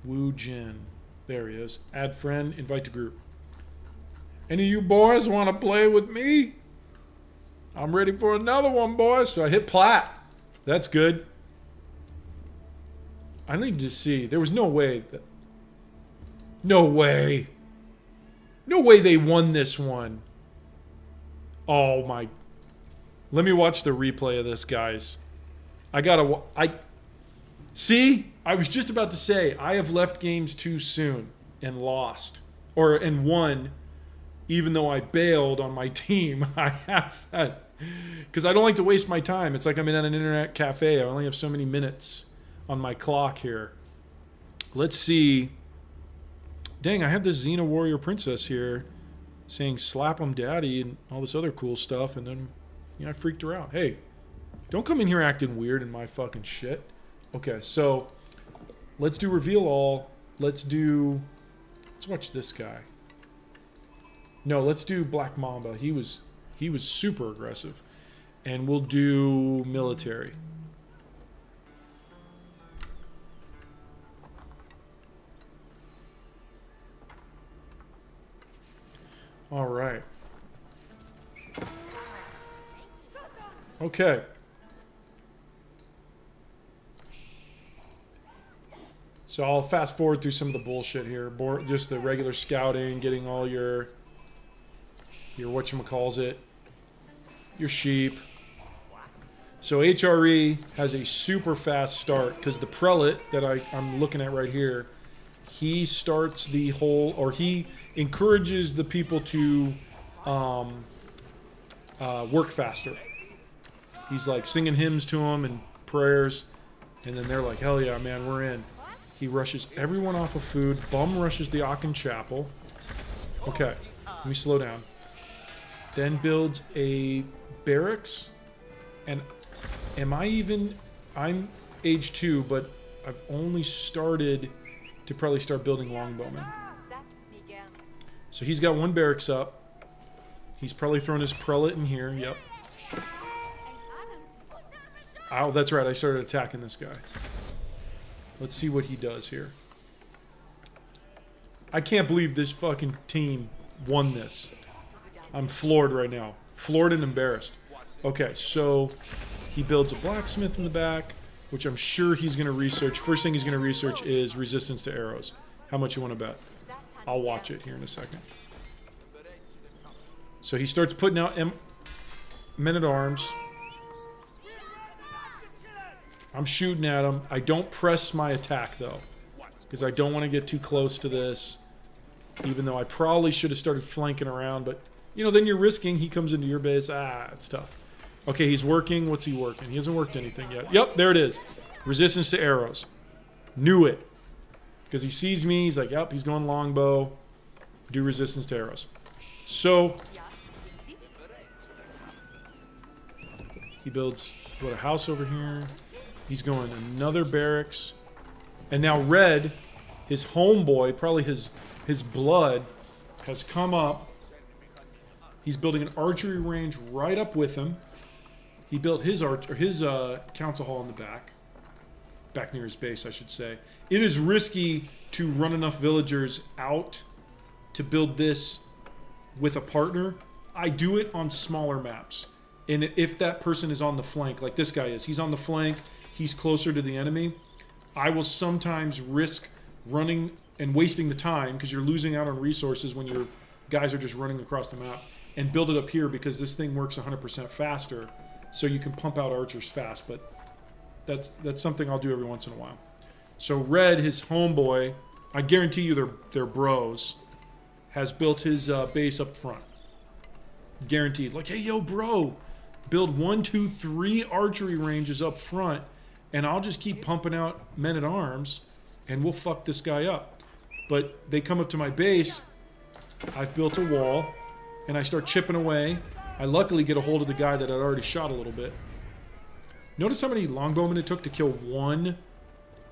Wu Jin. There he is. Add friend, invite to group. Any of you boys want to play with me? I'm ready for another one, boys. So I hit plat. That's good. I need to see. There was no way that... No way. No way they won this one. Oh my... Let me watch the replay of this, guys. See? I was just about to say, I have left games too soon and lost. And won, even though I bailed on my team. I have had... Because I don't like to waste my time. It's like I'm in an internet cafe. I only have so many minutes on my clock here. Let's see. Dang, I have this Xena Warrior Princess here saying slap 'em daddy and all this other cool stuff, and then I freaked her out. Hey, don't come in here acting weird in my fucking shit. Okay, so let's do reveal all. Let's watch this guy. No, let's do Black Mamba. He was super aggressive. And we'll do military. All right. Okay. So I'll fast forward through some of the bullshit here. Just the regular scouting, getting all your whatchamacallit, your sheep. So HRE has a super fast start because the prelate that I'm looking at right here, he starts the whole, or he encourages the people to work faster. He's like singing hymns to them and prayers, and then they're like, hell yeah, man, we're in. He rushes everyone off of food. Bum rushes the Aachen Chapel. Okay, let me slow down. Then builds a barracks, and am I even... I'm age 2, but I've only started to probably start building longbowmen. So he's got 1 barracks up. He's probably throwing his prelate in here. Yep. Oh, that's right. I started attacking this guy. Let's see what he does here. I can't believe this fucking team won this. I'm floored right now. Floored and embarrassed. Okay, so he builds a blacksmith in the back, which I'm sure he's going to research. First thing he's going to research is resistance to arrows. How much you want to bet? I'll watch it here in a second. So he starts putting out men-at-arms. I'm shooting at him. I don't press my attack, though, because I don't want to get too close to this, even though I probably should have started flanking around. But, you know, then you're risking. He comes into your base. Ah, it's tough. Okay, he's working. What's he working? He hasn't worked anything yet. Yep, there it is. Resistance to arrows. Knew it. Because he sees me. He's like, yep, he's going longbow. Do resistance to arrows. So he builds, what, a house over here. He's going another barracks. And now Red, his homeboy, probably his blood, has come up. He's building an archery range right up with him. He built his council hall in the back near his base, I should say. It is risky to run enough villagers out to build this with a partner. I do it on smaller maps. And if that person is on the flank, like this guy is, he's on the flank, he's closer to the enemy, I will sometimes risk running and wasting the time, because you're losing out on resources when your guys are just running across the map, and build it up here because this thing works 100% faster, so you can pump out archers fast. But that's something I'll do every once in a while. So Red, his homeboy, I guarantee you they're bros, has built his base up front. Guaranteed. Like, hey, yo, bro, build 1, 2, 3 archery ranges up front, and I'll just keep pumping out men-at-arms, and we'll fuck this guy up. But they come up to my base, I've built a wall, and I start chipping away. I luckily get a hold of the guy that I'd already shot a little bit. Notice how many longbowmen it took to kill 1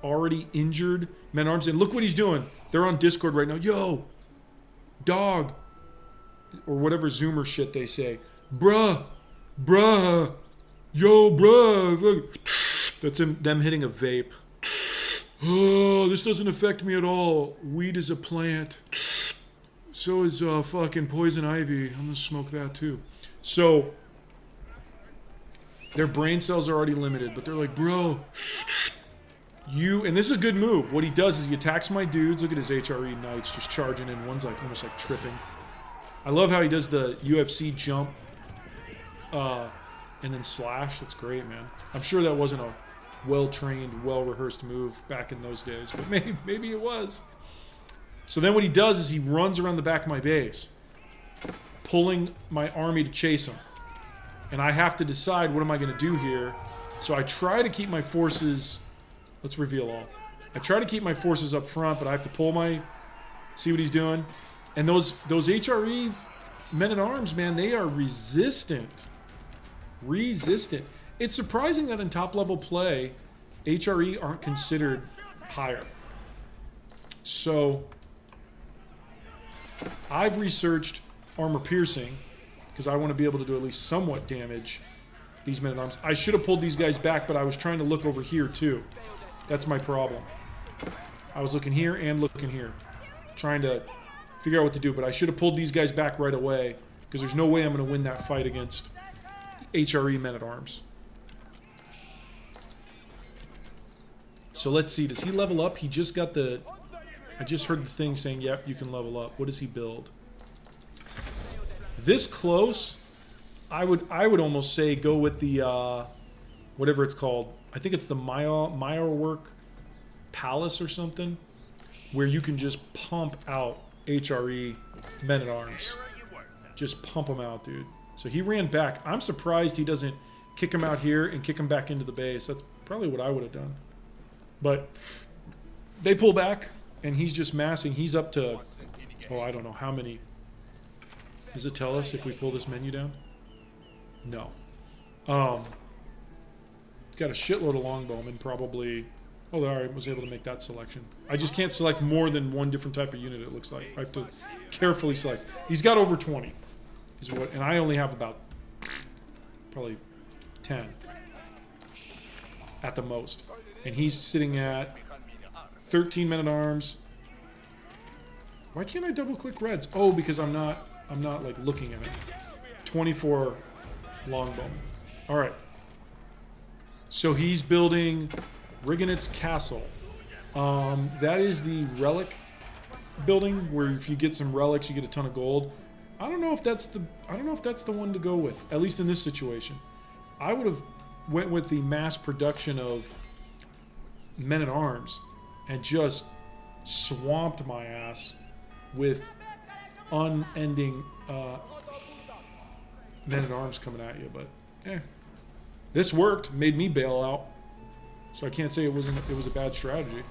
already injured men-at-arms. And look what he's doing. They're on Discord right now. Yo, dog, or whatever Zoomer shit they say. Bruh, yo, bruh. That's them hitting a vape. Oh, this doesn't affect me at all. Weed is a plant. So is fucking poison ivy. I'm gonna smoke that too. So their brain cells are already limited, but they're like, bro, and this is a good move. What he does is he attacks my dudes. Look at his HRE knights just charging in. One's like almost like tripping. I love how he does the UFC jump and then slash. That's great, man. I'm sure that wasn't a well-trained, well-rehearsed move back in those days, but maybe it was. So then what he does is he runs around the back of my base, pulling my army to chase him. And I have to decide, what am I going to do here? So I try to keep my forces... Let's reveal all. I try to keep my forces up front, but I have to pull my... See what he's doing? And those HRE men-at-arms, man, they are resistant. Resistant. It's surprising that in top-level play, HRE aren't considered higher. So... I've researched armor piercing because I want to be able to do at least somewhat damage these men-at-arms. I should have pulled these guys back, but I was trying to look over here too. That's my problem. I was looking here and looking here, trying to figure out what to do, but I should have pulled these guys back right away because there's no way I'm going to win that fight against HRE men-at-arms. So let's see. Does he level up? He just got the... I just heard the thing saying, yep, you can level up. What does he build? This close, I would almost say go with the, whatever it's called. I think it's the Meyerwerk Palace or something, where you can just pump out HRE men-at-arms. Just pump them out, dude. So he ran back. I'm surprised he doesn't kick him out here and kick him back into the base. That's probably what I would have done. But they pull back. And he's just massing. He's up to, oh, I don't know how many. Does it tell us if we pull this menu down? No. Got a shitload of longbowmen, probably. Oh, I was able to make that selection. I just can't select more than one different type of unit, it looks like. I have to carefully select. He's got over 20, is what, and I only have about probably 10 at the most. And he's sitting at 13 men-at-arms. Why can't I double-click reds? Oh, because I'm not like looking at it. 24 longbowmen. All right. So he's building Riganit's Castle. That is the relic building where if you get some relics, you get a ton of gold. I don't know if that's the one to go with, at least in this situation. I would have went with the mass production of men-at-arms and just swamped my ass with unending men-at-arms coming at you, but this worked, made me bail out. So I can't say it was a bad strategy.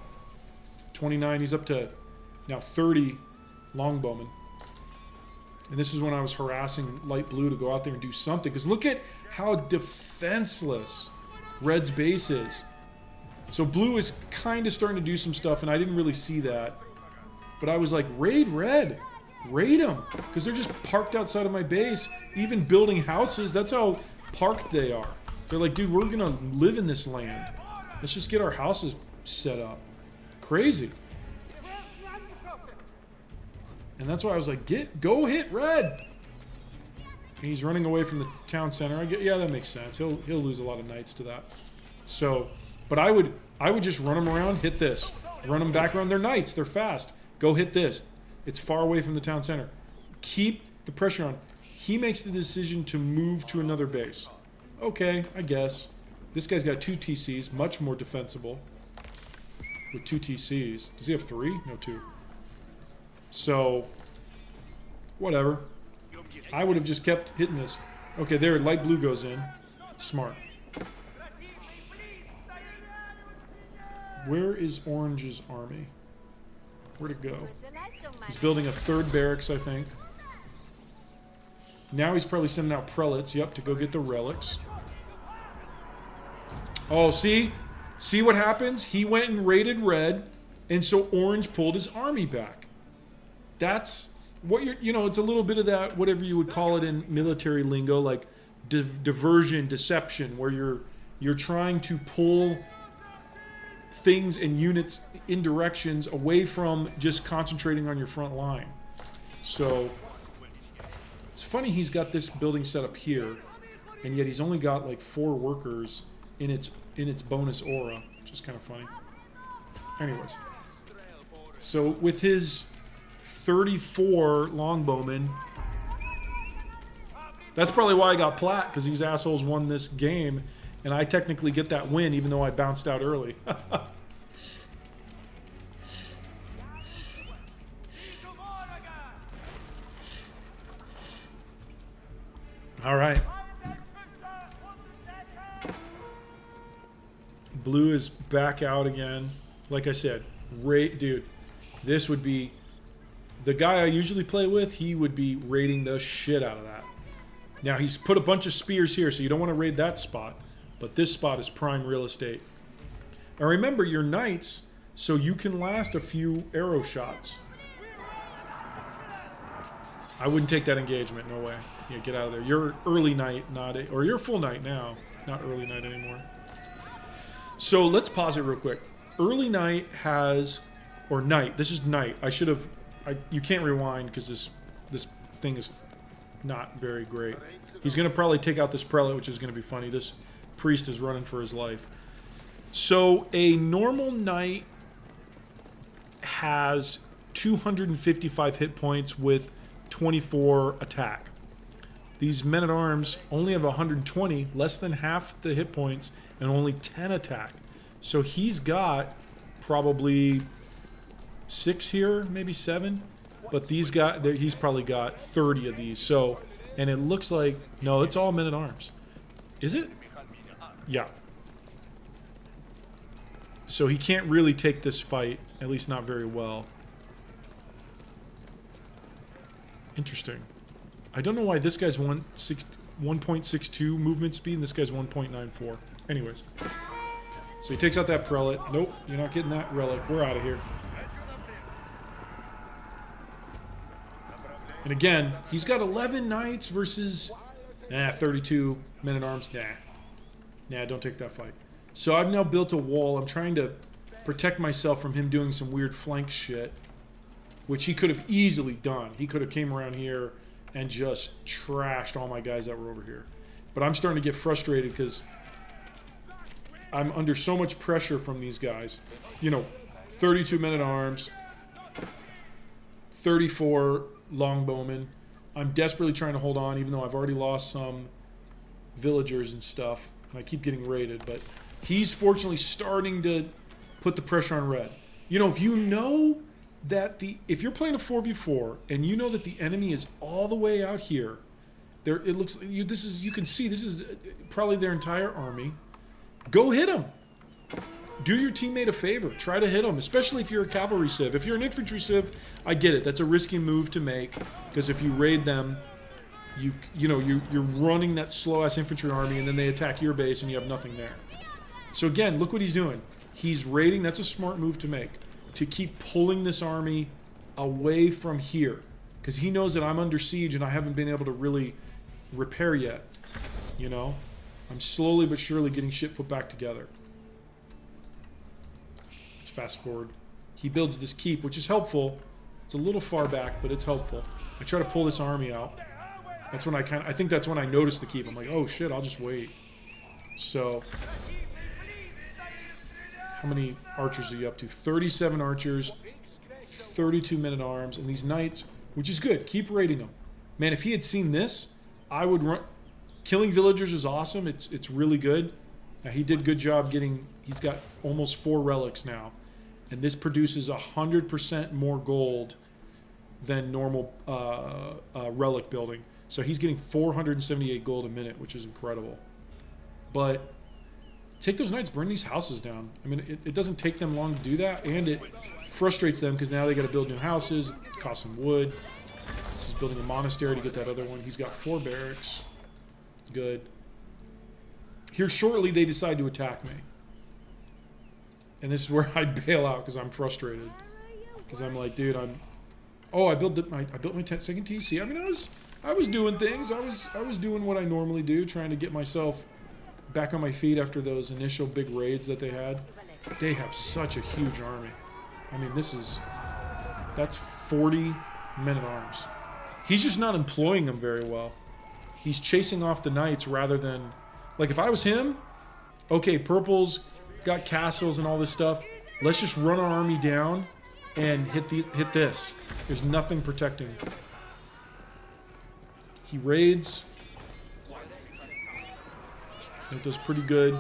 29, he's up to now 30 longbowmen. And this is when I was harassing light blue to go out there and do something. Because look at how defenseless red's base is. So blue is kind of starting to do some stuff, and I didn't really see that. But I was like, raid red. Raid them. Because they're just parked outside of my base, even building houses. That's how parked they are. They're like, dude, we're going to live in this land. Let's just get our houses set up. Crazy. And that's why I was like, go hit red. And he's running away from the town center. Yeah, that makes sense. He'll lose a lot of knights to that. So, but I would just run them around, hit this. Run them back around. They're knights. They're fast. Go hit this. It's far away from the town center. Keep the pressure on. He makes the decision to move to another base. Okay, I guess. This guy's got 2 TCs, much more defensible. With 2 TCs. Does he have 3? No, 2. So, whatever. I would have just kept hitting this. Okay, there, light blue goes in. Smart. Where is Orange's army? Where'd it go? He's building a 3rd barracks, I think. Now he's probably sending out prelates, yep, to go get the relics. Oh, see? See what happens? He went and raided red, and so Orange pulled his army back. That's what it's a little bit of that, whatever you would call it in military lingo, like diversion, deception, where you're trying to pull things and units in directions away from just concentrating on your front line. So it's funny he's got this building set up here, and yet he's only got like 4 workers in its bonus aura, which is kind of funny. Anyways, so with his 34 longbowmen, that's probably why I got plat, because these assholes won this game, and I technically get that win even though I bounced out early. All right. Blue is back out again. Like I said, dude, this would be the guy I usually play with. He would be raiding the shit out of that. Now he's put a bunch of spears here, so you don't want to raid that spot. But this spot is prime real estate. And remember, you're knights, so you can last a few arrow shots. I wouldn't take that engagement. No way. Yeah, get out of there. You're early night, or you're full night now, not early night anymore. So let's pause it real quick. Early night has, or night. This is night. I should have. You can't rewind because this thing is not very great. He's gonna probably take out this prelate, which is gonna be funny. This priest is running for his life. So a normal knight has 255 hit points with 24 attack. These men-at-arms only have 120, less than half the hit points, and only 10 attack. So he's got probably 6 here, maybe 7. But these guys, he's probably got 30 of these. So, and it looks like, no, it's all men-at-arms. Is it? Yeah. So he can't really take this fight, at least not very well. Interesting. I don't know why this guy's 1.62 movement speed, and this guy's 1.94. Anyways. So he takes out that prelate. Nope, you're not getting that relic. We're out of here. And again, he's got 11 knights versus 32 men-at-arms. Nah, don't take that fight. So I've now built a wall. I'm trying to protect myself from him doing some weird flank shit, which he could have easily done. He could have came around here and just trashed all my guys that were over here. But I'm starting to get frustrated because I'm under so much pressure from these guys. You know, 32 men-at-arms, 34 longbowmen. I'm desperately trying to hold on, even though I've already lost some villagers and stuff. And I keep getting raided, but he's fortunately starting to put the pressure on red. You know, if you know that if you're playing a 4v4 and you know that the enemy is all the way out here, there it looks you can see this is probably their entire army. Go hit them. Do your teammate a favor. Try to hit them, especially if you're a cavalry civ. If you're an infantry civ, I get it. That's a risky move to make because if you raid them, you're running that slow-ass infantry army and then they attack your base and you have nothing there. So again, look what he's doing. He's raiding. That's a smart move to make, to keep pulling this army away from here because he knows that I'm under siege and I haven't been able to really repair yet. You know? I'm slowly but surely getting shit put back together. Let's fast forward. He builds this keep, which is helpful. It's a little far back, but it's helpful. I try to pull this army out. That's when I think that's when I notice the keep. I'm like, oh shit, I'll just wait. So, how many archers are you up to? 37 archers, 32 men-at-arms, and these knights, which is good. Keep raiding them. Man, if he had seen this, I would run. Killing villagers is awesome. It's really good. He did a good job getting. He's got almost 4 relics now, and this produces 100% more gold than normal relic building. So he's getting 478 gold a minute, which is incredible. But take those knights, burn these houses down. I mean, it doesn't take them long to do that, and it frustrates them because now they got to build new houses. It costs them wood. So he's building a monastery to get that other one. He's got 4 barracks. Good. Here shortly, they decide to attack me. And this is where I bail out because I'm frustrated. Because I'm like, dude, I built my second TC. I mean, I was doing things. I was doing what I normally do, trying to get myself back on my feet after those initial big raids that they had. They have such a huge army. I mean, that's 40 men-at-arms. He's just not employing them very well. He's chasing off the knights rather than... Like, if I was him, okay, purple's got castles and all this stuff. Let's just run our army down and hit this. There's nothing protecting. He raids. It does pretty good.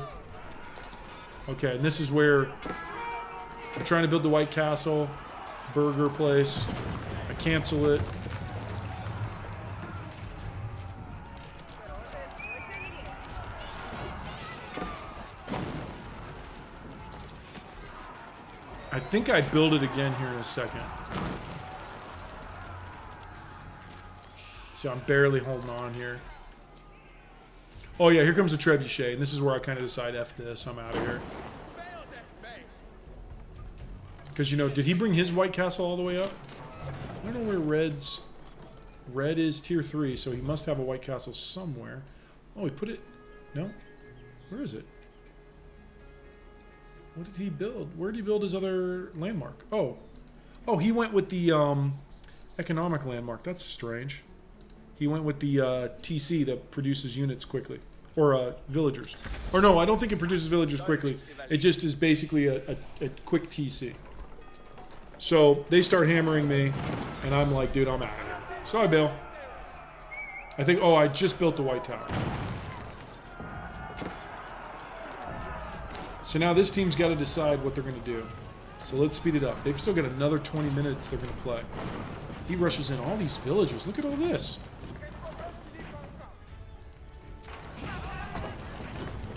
Okay, and this is where I'm trying to build the White Castle, burger place. I cancel it. I think I build it again here in a second. So I'm barely holding on here. Oh yeah, here comes the trebuchet, and this is where I kind of decide, F this, I'm out of here. Because, you know, did he bring his White Castle all the way up? I don't know where Red is tier 3, so he must have a White Castle somewhere. Oh, he put it... No? Where is it? What did he build? Where did he build his other landmark? Oh, he went with the economic landmark. That's strange. He went with the TC that produces units quickly. Or villagers. Or no, I don't think it produces villagers quickly. It just is basically a quick TC. So they start hammering me, and I'm like, dude, I'm out of here. So I bail. I think, I just built the White Tower. So now this team's got to decide what they're going to do. So let's speed it up. They've still got another 20 minutes they're going to play. He rushes in all these villagers. Look at all this.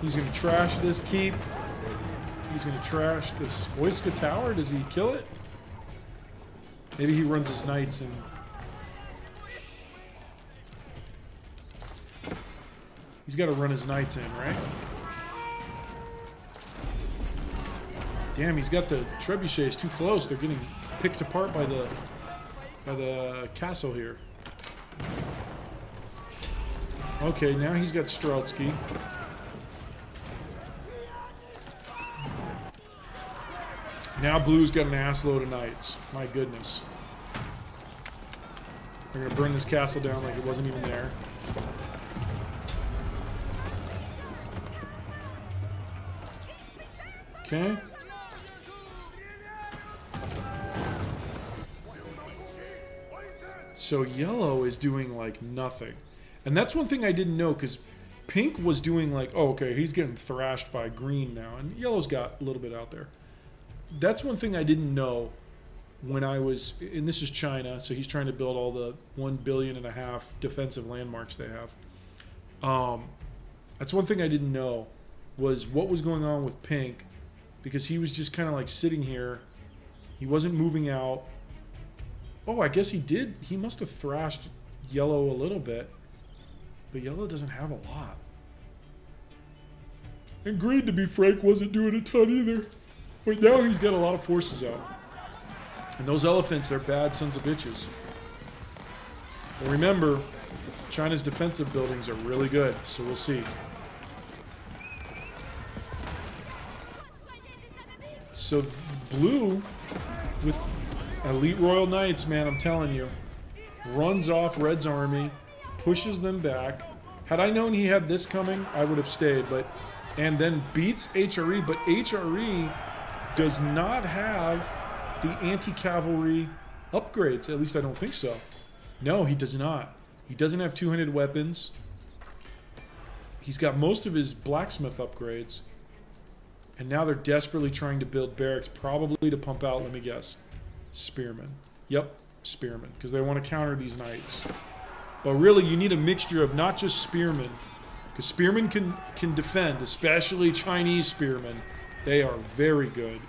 He's going to trash this keep. He's going to trash this Wojska Tower. Does he kill it? Maybe he runs his knights and... He's got to run his knights in, right? Damn, he's got the trebuchets too close. They're getting picked apart by the castle here. Okay, now he's got Streltsky. Now Blue's got an ass load of knights. My goodness. They're going to burn this castle down like it wasn't even there. Okay. So yellow is doing like nothing. And that's one thing I didn't know, because pink was doing like, oh, okay, he's getting thrashed by green now. And yellow's got a little bit out there. That's one thing I didn't know when I was, and this is China, so he's trying to build all the 1.5 billion defensive landmarks they have. That's one thing I didn't know, was what was going on with pink, because he was just kind of like sitting here. He wasn't moving out. Oh, I guess he did. He must have thrashed yellow a little bit, but yellow doesn't have a lot. And green, to be frank, wasn't doing a ton either. But now he's got a lot of forces out. And those elephants, they're bad sons of bitches. But remember, China's defensive buildings are really good, so we'll see. So blue, with elite royal knights, man, I'm telling you, runs off Red's army, pushes them back. Had I known he had this coming, I would have stayed. And then beats HRE, but HRE does not have the anti-cavalry upgrades. At least I don't think so. No, he does not. He doesn't have two-handed weapons. He's got most of his blacksmith upgrades. And now they're desperately trying to build barracks, probably to pump out, let me guess, spearmen. Yep, spearmen, because they want to counter these knights. But really, you need a mixture of not just spearmen, because spearmen can defend, especially Chinese spearmen. They are very good.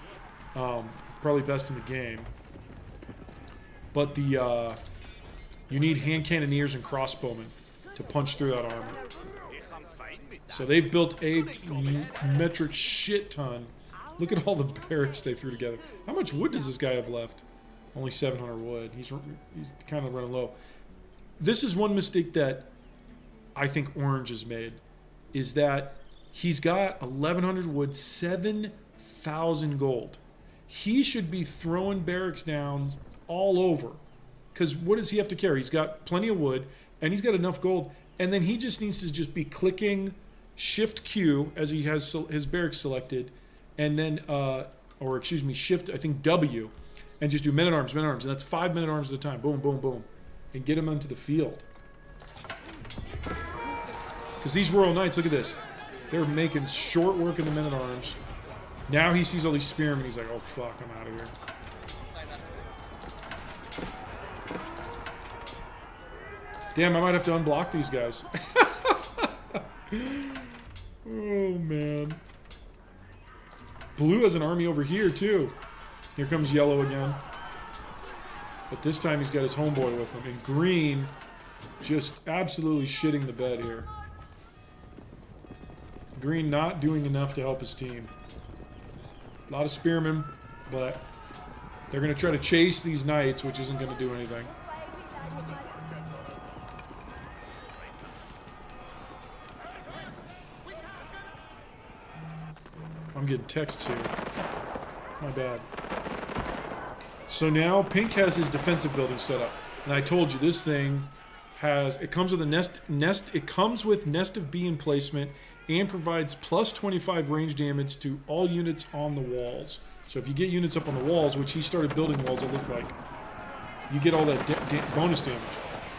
Probably best in the game. But you need hand cannoneers and crossbowmen to punch through that armor. So they've built a metric shit ton. Look at all the barracks they threw together. How much wood does this guy have left? Only 700 wood. He's kind of running low. This is one mistake that I think Orange has made, is that he's got 1,100 wood, 7,000 gold. He should be throwing barracks down all over. Because what does he have to carry? He's got plenty of wood, and he's got enough gold. And then he just needs to just be clicking Shift Q as he has his barracks selected, and then, or excuse me, Shift, I think W, and just do men-at-arms, men-at-arms. And that's 5 men-at-arms at a time. Boom, boom, boom. And get him onto the field. Because these Royal Knights, look at this. They're making short work of the men-at-arms. Now he sees all these spearmen. He's like, oh, fuck, I'm out of here. Damn, I might have to unblock these guys. Oh, man. Blue has an army over here, too. Here comes yellow again. But this time he's got his homeboy with him. And green just absolutely shitting the bed here. Green not doing enough to help his team. A lot of spearmen, but they're going to try to chase these knights, which isn't going to do anything. I'm getting texts here. My bad. So now Pink has his defensive building set up. And I told you this thing has, it comes with a it comes with Nest of Bee emplacement and provides plus 25 range damage to all units on the walls. So if you get units up on the walls, which he started building walls, it looked like, you get all that bonus damage.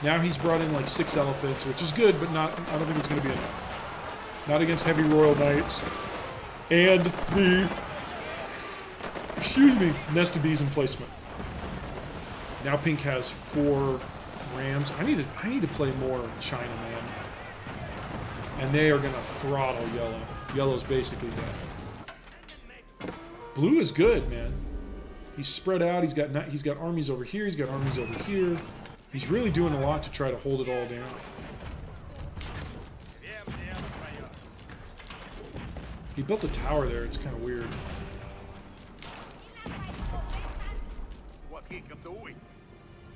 Now he's brought in like 6 elephants, which is good, but not, I don't think it's going to be enough. Not against heavy royal knights. And the, excuse me, Nest of Bees emplacement. Now Pink has 4 rams. I need to play more China, man. And they are going to throttle yellow. Yellow's basically dead. Blue is good, man. He's spread out. He's got armies over here. He's got armies over here. He's really doing a lot to try to hold it all down. He built a tower there. It's kind of weird.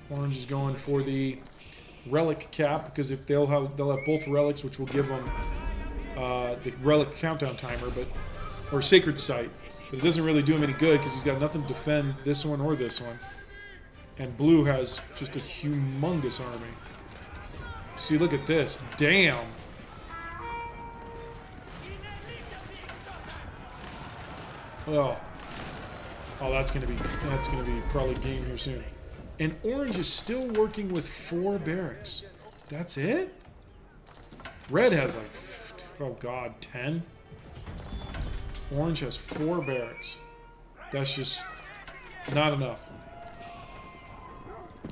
Orange is going for the relic cap because if they'll have both relics, which will give them the relic countdown timer, or sacred site. But it doesn't really do him any good because he's got nothing to defend this one or this one. And blue has just a humongous army. See, look at this. Damn. Oh, that's gonna be probably game here soon. And orange is still working with 4 barracks. That's it? Red has like, oh god, 10. Orange has 4 barracks. That's just not enough.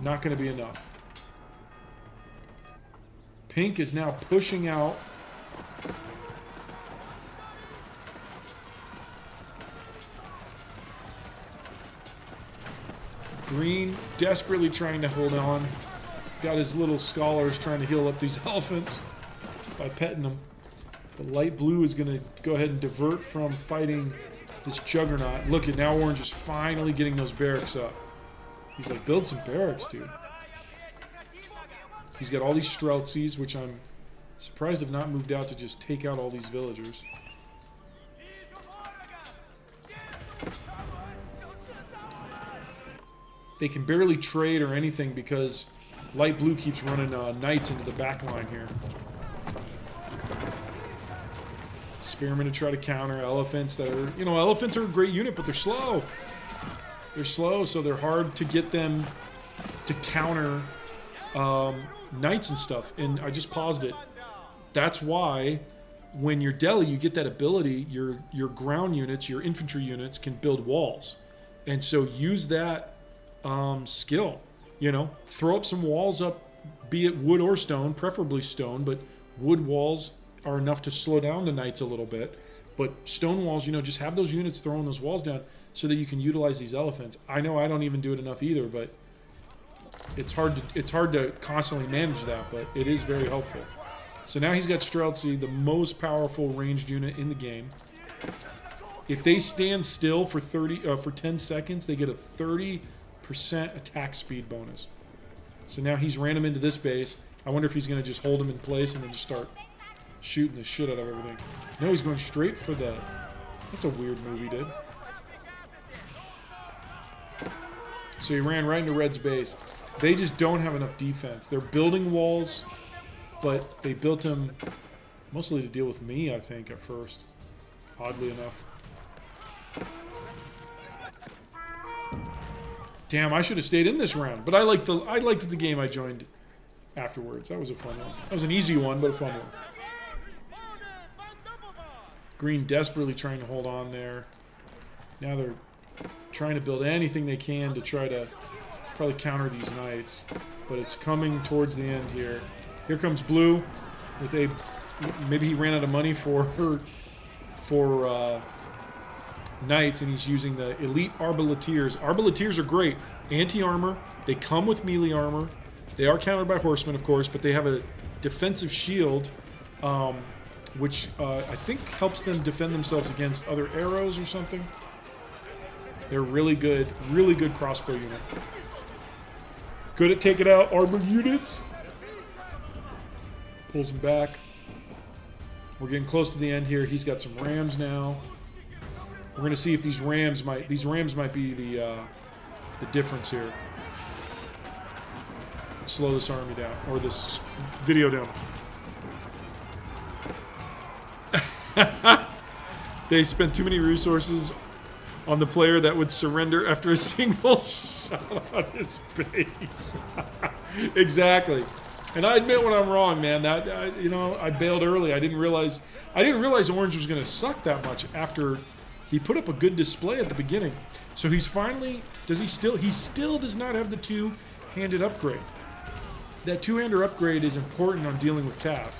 Not gonna be enough. Pink is now pushing out. Green desperately trying to hold on. Got his little scholars trying to heal up these elephants by petting them. But light blue is going to go ahead and divert from fighting this juggernaut. Look at now, orange is finally getting those barracks up. He's like, build some barracks, dude. He's got all these Streltsies, which I'm surprised have not moved out to just take out all these villagers. They can barely trade or anything because light blue keeps running knights into the back line here. Spearmen to try to counter elephants that are, elephants are a great unit, but they're slow. They're slow, so they're hard to get them to counter knights and stuff. And I just paused it. That's why when you're Delhi, you get that ability, your ground units, your infantry units can build walls. And so use that skill, throw up some walls up, be it wood or stone, preferably stone, but wood walls are enough to slow down the knights a little bit. But stone walls, just have those units throwing those walls down so that you can utilize these elephants. I know I don't even do it enough either, but it's hard to constantly manage that, but it is very helpful. So now he's got Streltsy, the most powerful ranged unit in the game. If they stand still for 10 seconds, they get a 30% attack speed bonus. So now he's ran him into this base. I wonder if he's going to just hold him in place and then just start shooting the shit out of everything. No, he's going straight for the... That's a weird move he did. So he ran right into Red's base. They just don't have enough defense. They're building walls, but they built them mostly to deal with me, I think, at first. Oddly enough. Damn, I should have stayed in this round. But I liked the game I joined afterwards. That was a fun one. That was an easy one, but a fun one. Green desperately trying to hold on there. Now they're trying to build anything they can to try to probably counter these knights. But it's coming towards the end here. Here comes blue with a... Maybe he ran out of money for knights, and he's using the elite arbaletiers. Arbaletiers are great. Anti-armor. They come with melee armor. They are countered by horsemen, of course, but they have a defensive shield, which I think helps them defend themselves against other arrows or something. They're really good crossbow unit. Good at taking out armored units. Pulls them back. We're getting close to the end here. He's got some rams now. We're going to see if these rams might be the difference here. Let's slow this army down, or this video down. They spent too many resources on the player that would surrender after a single shot on his base. Exactly. And I admit when I'm wrong, man. I bailed early. I didn't realize orange was going to suck that much after he put up a good display at the beginning. So he's finally... He still does not have the two-handed upgrade. That two-hander upgrade is important on dealing with Cav.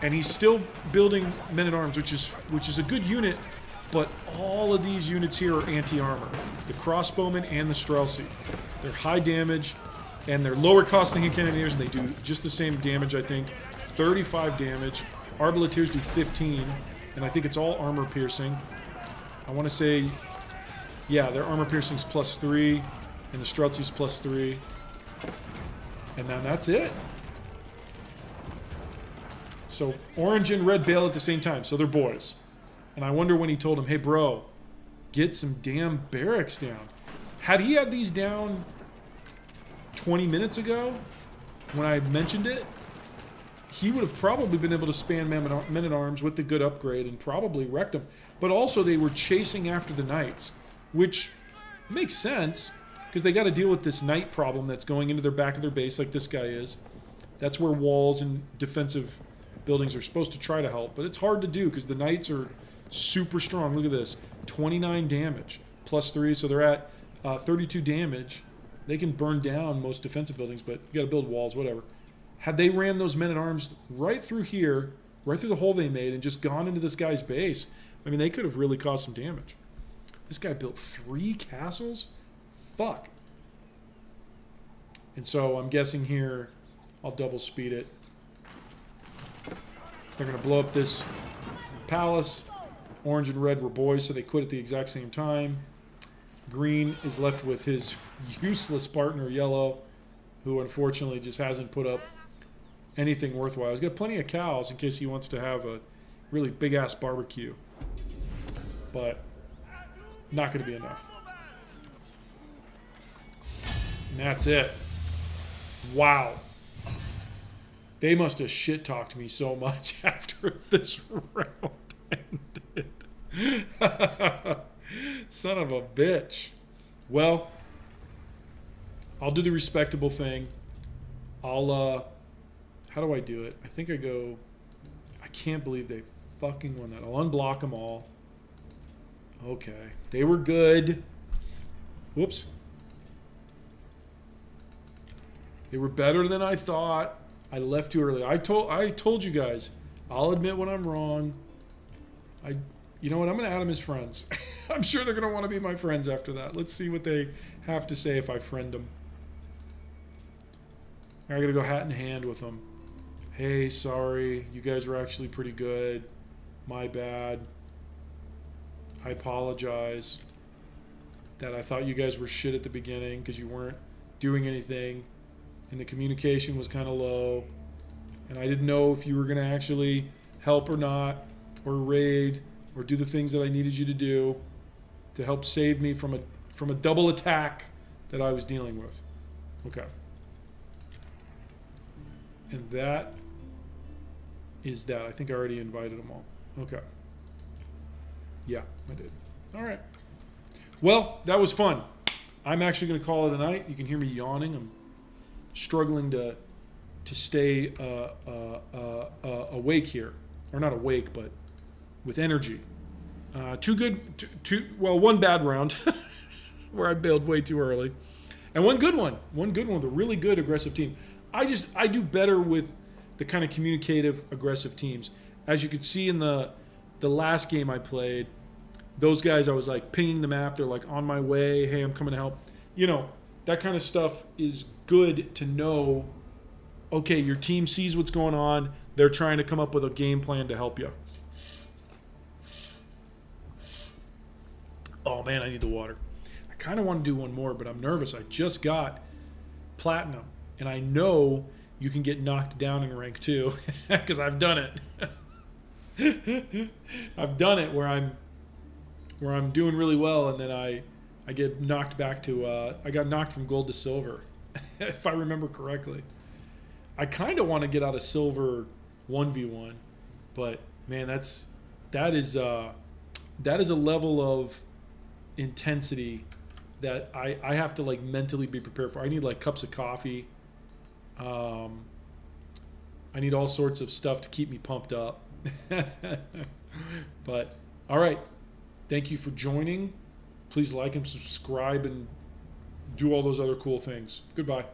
And he's still building men-at-arms, which is a good unit, but all of these units here are anti-armor. The crossbowmen and the Streltsy. They're high damage, and they're lower cost than hand cannoneers, and they do just the same damage, I think. 35 damage. Arbaleteers do 15, and I think it's all armor piercing. I want to say, yeah, their armor piercing's +3, and the Streltsie's +3. And then that's it. So orange and red bail at the same time, so they're boys. And I wonder when he told him, hey bro, get some damn barracks down. Had he had these down 20 minutes ago, when I mentioned it, he would have probably been able to span men-at-arms with the good upgrade and probably wrecked them. But also they were chasing after the knights, which makes sense, because they got to deal with this knight problem that's going into their back of their base like this guy is. That's where walls and defensive buildings are supposed to try to help, but it's hard to do because the knights are super strong. Look at this, 29 damage, +3, so they're at 32 damage. They can burn down most defensive buildings, but you got to build walls, whatever. Had they ran those men-at-arms right through here, right through the hole they made, and just gone into this guy's base, I mean, they could have really caused some damage. This guy built 3 castles? Fuck. And so I'm guessing here, I'll double speed it. They're going to blow up this palace. Orange and red were boys, so they quit at the exact same time. Green is left with his useless partner, yellow, who unfortunately just hasn't put up anything worthwhile. He's got plenty of cows in case he wants to have a really big-ass barbecue. But not going to be enough. And that's it. Wow. They must have shit-talked me so much after this round ended. Son of a bitch. Well, I'll do the respectable thing. I'll, how do I do it? I think I go, I can't believe they fucking won that. I'll unblock them all. Okay. They were good. Whoops. They were better than I thought. I left too early. I told you guys, I'll admit when I'm wrong. You know what? I'm going to add them as friends. I'm sure they're going to want to be my friends after that. Let's see what they have to say if I friend them. I got to go hat in hand with them. Hey, sorry. You guys were actually pretty good. My bad. I apologize that I thought you guys were shit at the beginning because you weren't doing anything and the communication was kind of low and I didn't know if you were going to actually help or not, or raid, or do the things that I needed you to do to help save me from a double attack that I was dealing with. Okay. And that is that. I think I already invited them all. Okay. Yeah, I did. All right. Well, that was fun. I'm actually going to call it a night. You can hear me yawning. I'm struggling to stay awake here. Or not awake, but with energy. One bad round where I bailed way too early. And one good one. One good one with a really good aggressive team. I do better with the kind of communicative, aggressive teams. As you could see in the last game I played, those guys, I was like pinging the map. They're like on my way. Hey, I'm coming to help. You know, that kind of stuff is good to know. Okay, your team sees what's going on. They're trying to come up with a game plan to help you. Oh man, I need the water. I kind of want to do one more, but I'm nervous. I just got platinum, and I know you can get knocked down in rank 2 because I've done it. I've done it where I'm doing really well, and then I get knocked back to I got knocked from gold to silver, if I remember correctly. I kind of want to get out of silver 1v1, but man, that is a level of intensity that I have to like mentally be prepared for. I need like cups of coffee. I need all sorts of stuff to keep me pumped up. But all right, thank you for joining. Please like and subscribe and do all those other cool things. Goodbye.